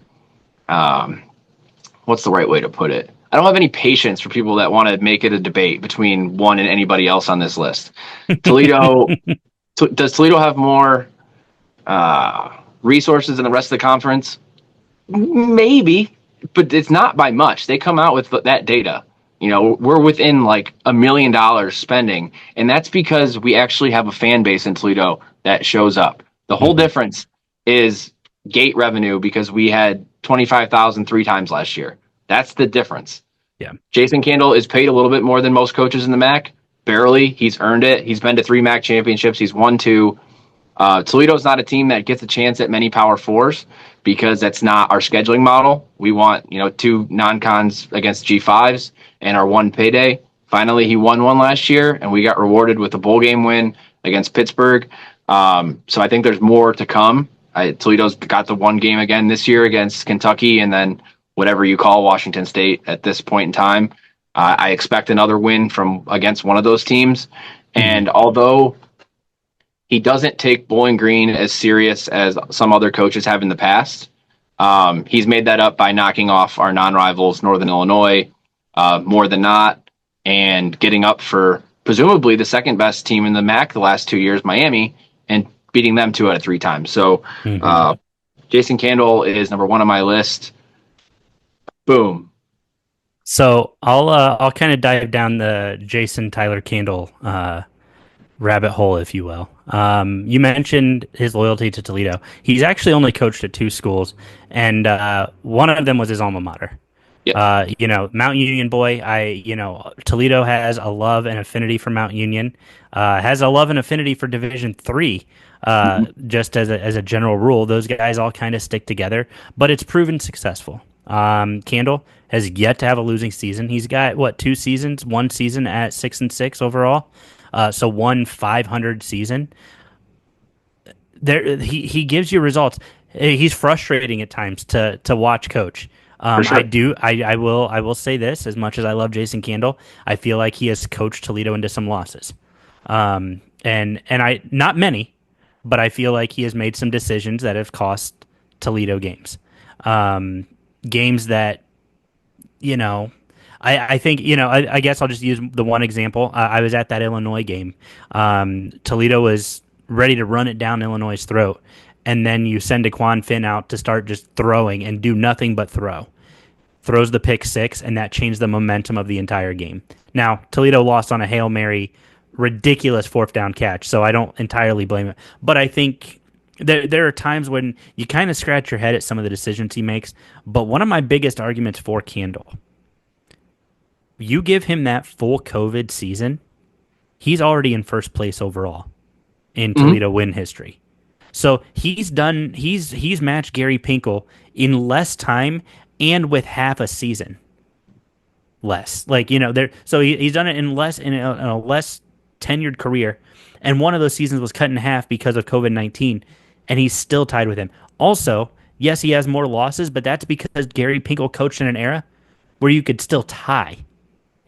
what's the right way to put it? I don't have any patience for people that want to make it a debate between one and anybody else on this list. Toledo does Toledo have more resources than the rest of the conference? Maybe, but it's not by much. They come out with that data. We're within like $1 million spending, and that's because we actually have a fan base in Toledo that shows up. The whole difference is gate revenue, because we had 25,000 3 times last year. That's the difference. Yeah. Jason Candle is paid a little bit more than most coaches in the MAC. Barely. He's earned it. He's been to 3 MAC championships. He's won 2. Toledo's not a team that gets a chance at many Power 4s because that's not our scheduling model. We want, 2 non-cons against G5s and our 1 payday, Finally, he won one last year, and we got rewarded with a bowl game win against Pittsburgh. So I think there's more to come. Toledo's got the one game again this year against Kentucky, and then whatever you call Washington State at this point in time. I expect another win against one of those teams. And although he doesn't take Bowling Green as serious as some other coaches have in the past, he's made that up by knocking off our non-rivals, Northern Illinois, more than not, and getting up for presumably the second best team in the MAC the last 2 years, Miami, and beating them 2 out of 3 times. So Jason Candle is number 1 on my list. Boom. So I'll kind of dive down the Jason Tyler Candle rabbit hole, if you will. You mentioned his loyalty to Toledo. He's actually only coached at 2 schools, and one of them was his alma mater. Yeah. Mount Union boy. Toledo has a love and affinity for Mount Union. Has a love and affinity for Division III. Just as a general rule, those guys all kind of stick together. But it's proven successful. Candle has yet to have a losing season. He's got 2 seasons, 1 season at 6-6 overall. So 1 500 season. There, he gives you results. He's frustrating at times to watch coach. Sure. I will say this: as much as I love Jason Candle, I feel like he has coached Toledo into some losses. And I not many, but I feel like he has made some decisions that have cost Toledo games. Games that, I think, I guess I'll just use the one example. I was at that Illinois game. Toledo was ready to run it down Illinois' throat. And then you send Daquan Finn out to start just throwing and do nothing but throw. Throws the pick 6, and that changed the momentum of the entire game. Now, Toledo lost on a Hail Mary, ridiculous 4th down catch, so I don't entirely blame it. But I think there are times when you kind of scratch your head at some of the decisions he makes. But one of my biggest arguments for Candle, you give him that full COVID season, he's already in first place overall in Toledo win history. So he's matched Gary Pinkel in less time and with half a season less. So he's done it in a less tenured career, and one of those seasons was cut in half because of COVID-19, and he's still tied with him. Also, yes, he has more losses, but that's because Gary Pinkel coached in an era where you could still tie.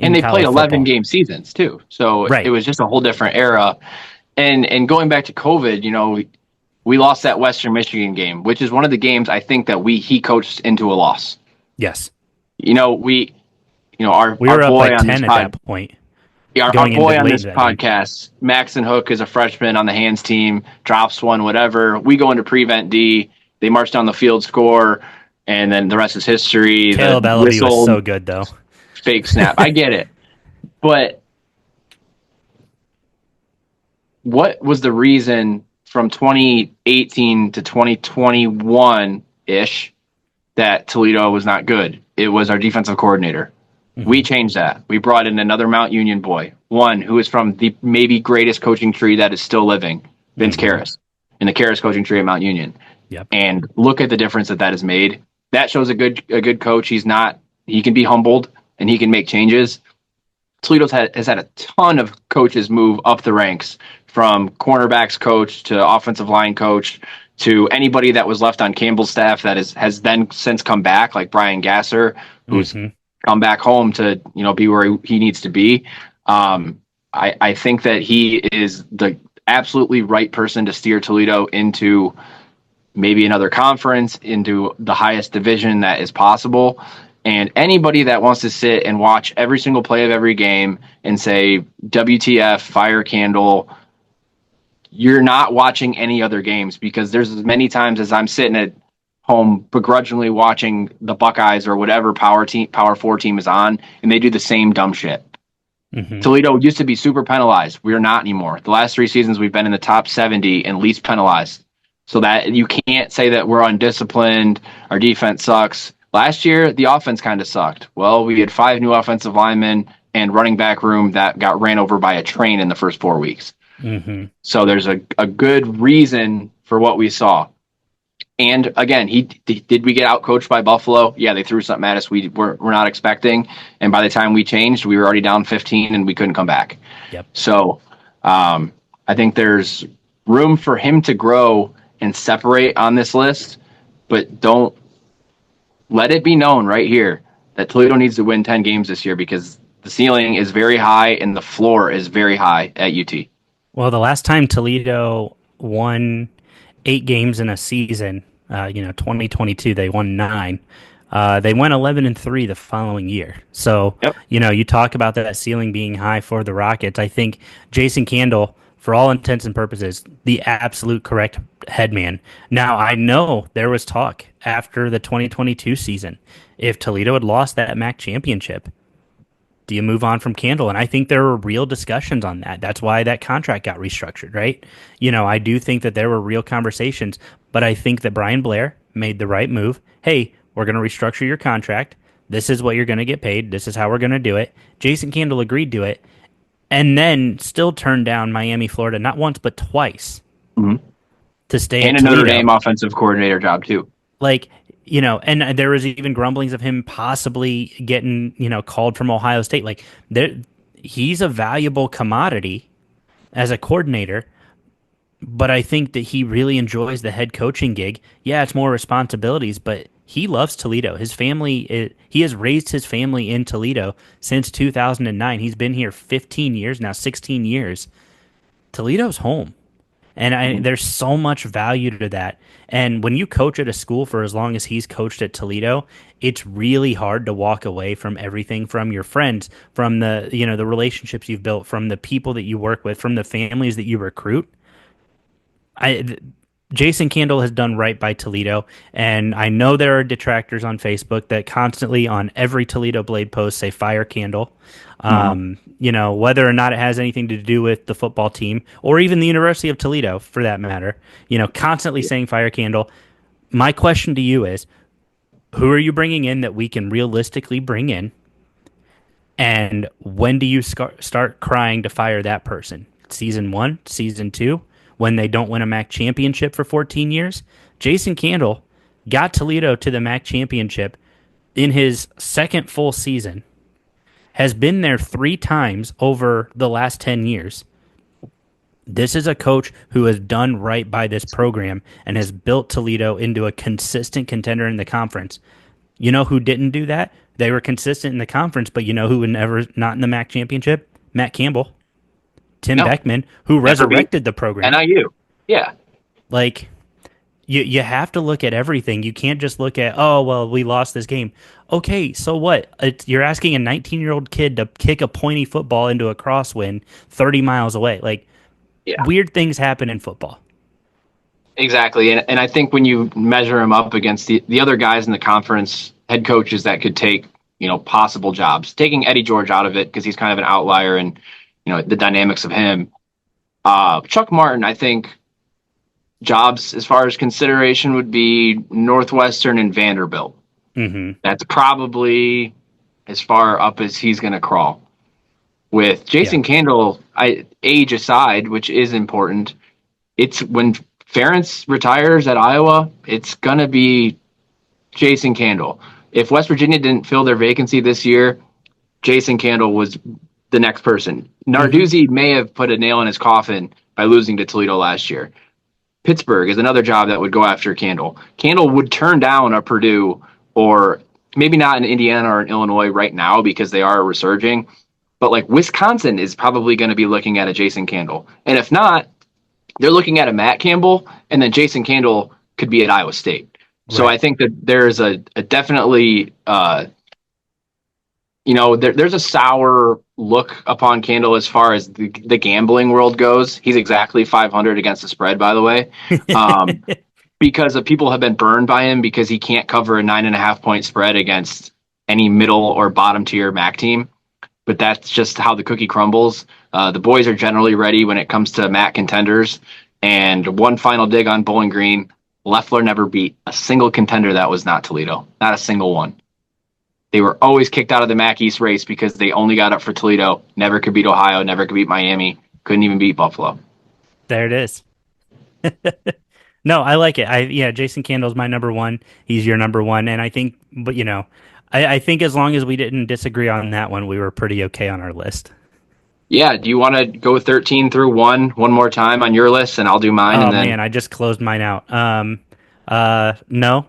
And they played 11-game seasons too, so It was just a whole different era. And going back to COVID, we lost that Western Michigan game, which is one of the games I think that he coached into a loss. Yes. We were up by 10 at that point. Yeah, our boy on this podcast, Maxon Hook, is a freshman on the hands team, drops one, whatever. We go into prevent D. They march down the field, score, and then the rest is history. Caleb Ellaby was so good, though. Fake snap. I get it. But what was the reason from 2018 to 2021-ish that Toledo was not good? It was our defensive coordinator. We changed that. We brought in another Mount Union boy, one who is from the maybe greatest coaching tree that is still living, Vince Karras, in the Karras coaching tree at Mount Union. Yep. And look at the difference that has made. That shows a good coach. He can be humbled and he can make changes. Toledo has had a ton of coaches move up the ranks, from cornerbacks coach to offensive line coach to anybody that was left on Campbell's staff that has then since come back, like Brian Gasser, who's come back home to be where he needs to be. I think that he is the absolutely right person to steer Toledo into maybe another conference, into the highest division that is possible. And anybody that wants to sit and watch every single play of every game and say, WTF, fire Candle, you're not watching any other games, because there's as many times as I'm sitting at home begrudgingly watching the Buckeyes or whatever Power 4 team is on, and they do the same dumb shit. Toledo used to be super penalized. We're not anymore. The last 3 seasons we've been in the top 70 and least penalized. So that you can't say that we're undisciplined, our defense sucks. Last year, the offense kind of sucked. Well, we had 5 new offensive linemen and running back room that got ran over by a train in the first 4 weeks. So there's a good reason for what we saw. And again, did we get out coached by Buffalo? Yeah, they threw something at us we're not expecting. And by the time we changed, we were already down 15 and we couldn't come back. Yep. So I think there's room for him to grow and separate on this list, but don't let it be known right here that Toledo needs to win 10 games this year, because the ceiling is very high and the floor is very high at UT. Well, the last time Toledo won 8 games in a season, 2022, they won 9. They went 11-3 the following year. So, Yep. You talk about that ceiling being high for the Rockets. I think Jason Candle, for all intents and purposes, the absolute correct headman. Now, I know there was talk after the 2022 season, if Toledo had lost that MAC championship, do you move on from Candle? And I think there were real discussions on that. That's why that contract got restructured, right? I do think that there were real conversations, but I think that Brian Blair made the right move. Hey, we're going to restructure your contract. This is what you're going to get paid. This is how we're going to do it. Jason Candle agreed to it, and then still turned down Miami, Florida, not once, but twice to stay and at a Notre Toledo. Dame offensive coordinator job too. And there was even grumblings of him possibly getting, called from Ohio State. He's a valuable commodity as a coordinator, but I think that he really enjoys the head coaching gig. Yeah, it's more responsibilities, but he loves Toledo. He has raised his family in Toledo since 2009. He's been here 15 years now, 16 years. Toledo's home. And there's so much value to that. And when you coach at a school for as long as he's coached at Toledo, it's really hard to walk away from everything, from your friends, from the relationships you've built, from the people that you work with, from the families that you recruit. Jason Candle has done right by Toledo, and I know there are detractors on Facebook that constantly on every Toledo Blade post say fire Candle. Whether or not it has anything to do with the football team or even the University of Toledo for that matter, constantly saying fire Candle. My question to you is, who are you bringing in that we can realistically bring in? And when do you start crying to fire that person? Season 1, season 2? When they don't win a MAC championship for 14 years? Jason Candle got Toledo to the MAC championship in his second full season, has been there 3 times over the last 10 years. This is a coach who has done right by this program and has built Toledo into a consistent contender in the conference. You know who didn't do that? They were consistent in the conference, but you know who would never not in the MAC championship? Matt Campbell. Tim Beckman, who resurrected the program. NIU. Yeah. You have to look at everything. You can't just look at, oh, well, we lost this game. Okay, so what? You're asking a 19-year-old kid to kick a pointy football into a crosswind 30 miles away. Weird things happen in football. Exactly. And I think when you measure him up against the other guys in the conference, head coaches that could take, possible jobs, taking Eddie George out of it because he's kind of an outlier and, the dynamics of him. Chuck Martin, I think jobs as far as consideration would be Northwestern and Vanderbilt. Mm-hmm. That's probably as far up as he's going to crawl. With Jason Candle, age aside, which is important, it's when Ferentz retires at Iowa, it's going to be Jason Candle. If West Virginia didn't fill their vacancy this year, Jason Candle was the next person. Narduzzi may have put a nail in his coffin by losing to Toledo last year. Pittsburgh is another job that would go after Candle. Candle would turn down a Purdue, or maybe not in Indiana or in Illinois right now because they are resurging, but Wisconsin is probably going to be looking at a Jason Candle. And if not, they're looking at a Matt Campbell, and then Jason Candle could be at Iowa State. Right. So I think that there's a definitely, there's a sour look upon Candle as far as the gambling world goes. He's exactly 500 against the spread, by the way, because people have been burned by him because he can't cover a 9.5 point spread against any middle or bottom tier MAC team. But that's just how the cookie crumbles. The boys are generally ready when it comes to MAC contenders. And one final dig on Bowling Green, Loeffler never beat a single contender that was not Toledo. Not a single one. They were always kicked out of the MAC East race because they only got up for Toledo, never could beat Ohio, never could beat Miami, couldn't even beat Buffalo. There it is. No, I like it. Jason Candle's my number one. He's your number one, and I think, but I think as long as we didn't disagree on that one, we were pretty okay on our list. Yeah. Do you want to go 13 through one more time on your list, and I'll do mine? Oh and then man, I just closed mine out. No.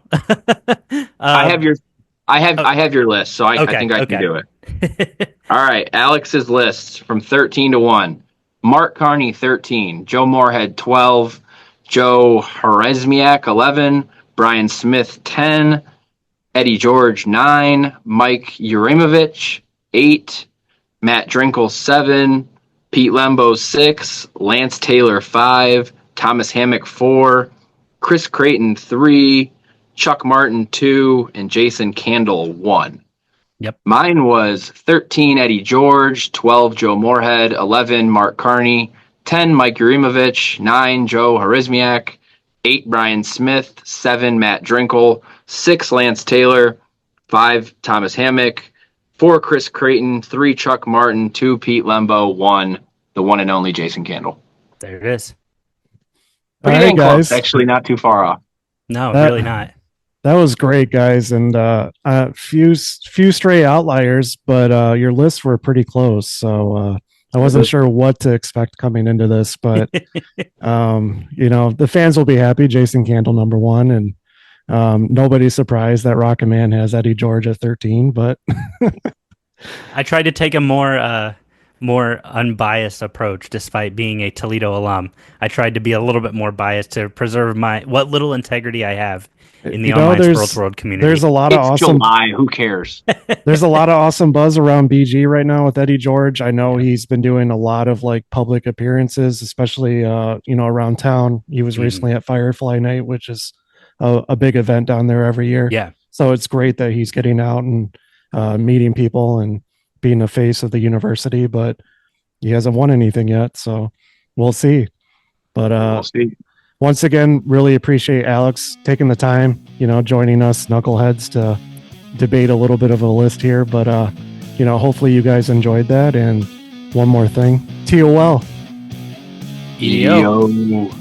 I have your list, so I think I okay. can do it. All right, Alex's list from 13 to 1. Mark Carney 13, Joe Moorhead 12, Joe Horesmiak 11, Brian Smith 10, Eddie George 9, Mike Urimovich 8, Matt Drinkle 7, Pete Lembo 6, Lance Taylor 5, Thomas Hammock 4, Chris Creighton 3, Chuck Martin 2, and Jason Candle 1. Yep. Mine was 13 Eddie George, 12 Joe Moorhead, 11 Mark Carney, 10 Mike Urimovich, 9 Joe Horesmiak, 8 Brian Smith, 7 Matt Drinkle, 6 Lance Taylor, 5 Thomas Hammock, 4 Chris Creighton, 3 Chuck Martin, 2 Pete Lembo, 1 the one and only Jason Candle. There it is. Pretty dang close, actually, not too far off. No, really not. That was great, guys, and few stray outliers, but your lists were pretty close. So I wasn't sure what to expect coming into this, but the fans will be happy. Jason Candle number one, and nobody's surprised that Rocketman has Eddie George at 13. But I tried to take a more unbiased approach, despite being a Toledo alum. I tried to be a little bit more biased to preserve what little integrity I have in the online sports world community. There's a lot of awesome. July, who cares? There's a lot of awesome buzz around BG right now with Eddie George. I know he's been doing a lot of public appearances, especially around town. He was recently at Firefly Night, which is a big event down there every year. Yeah. So it's great that he's getting out and meeting people and being the face of the university, but he hasn't won anything yet. So we'll see. But we'll see. Once again, really appreciate Alex taking the time, joining us knuckleheads to debate a little bit of a list here. But, hopefully you guys enjoyed that. And one more thing, TOL. EO.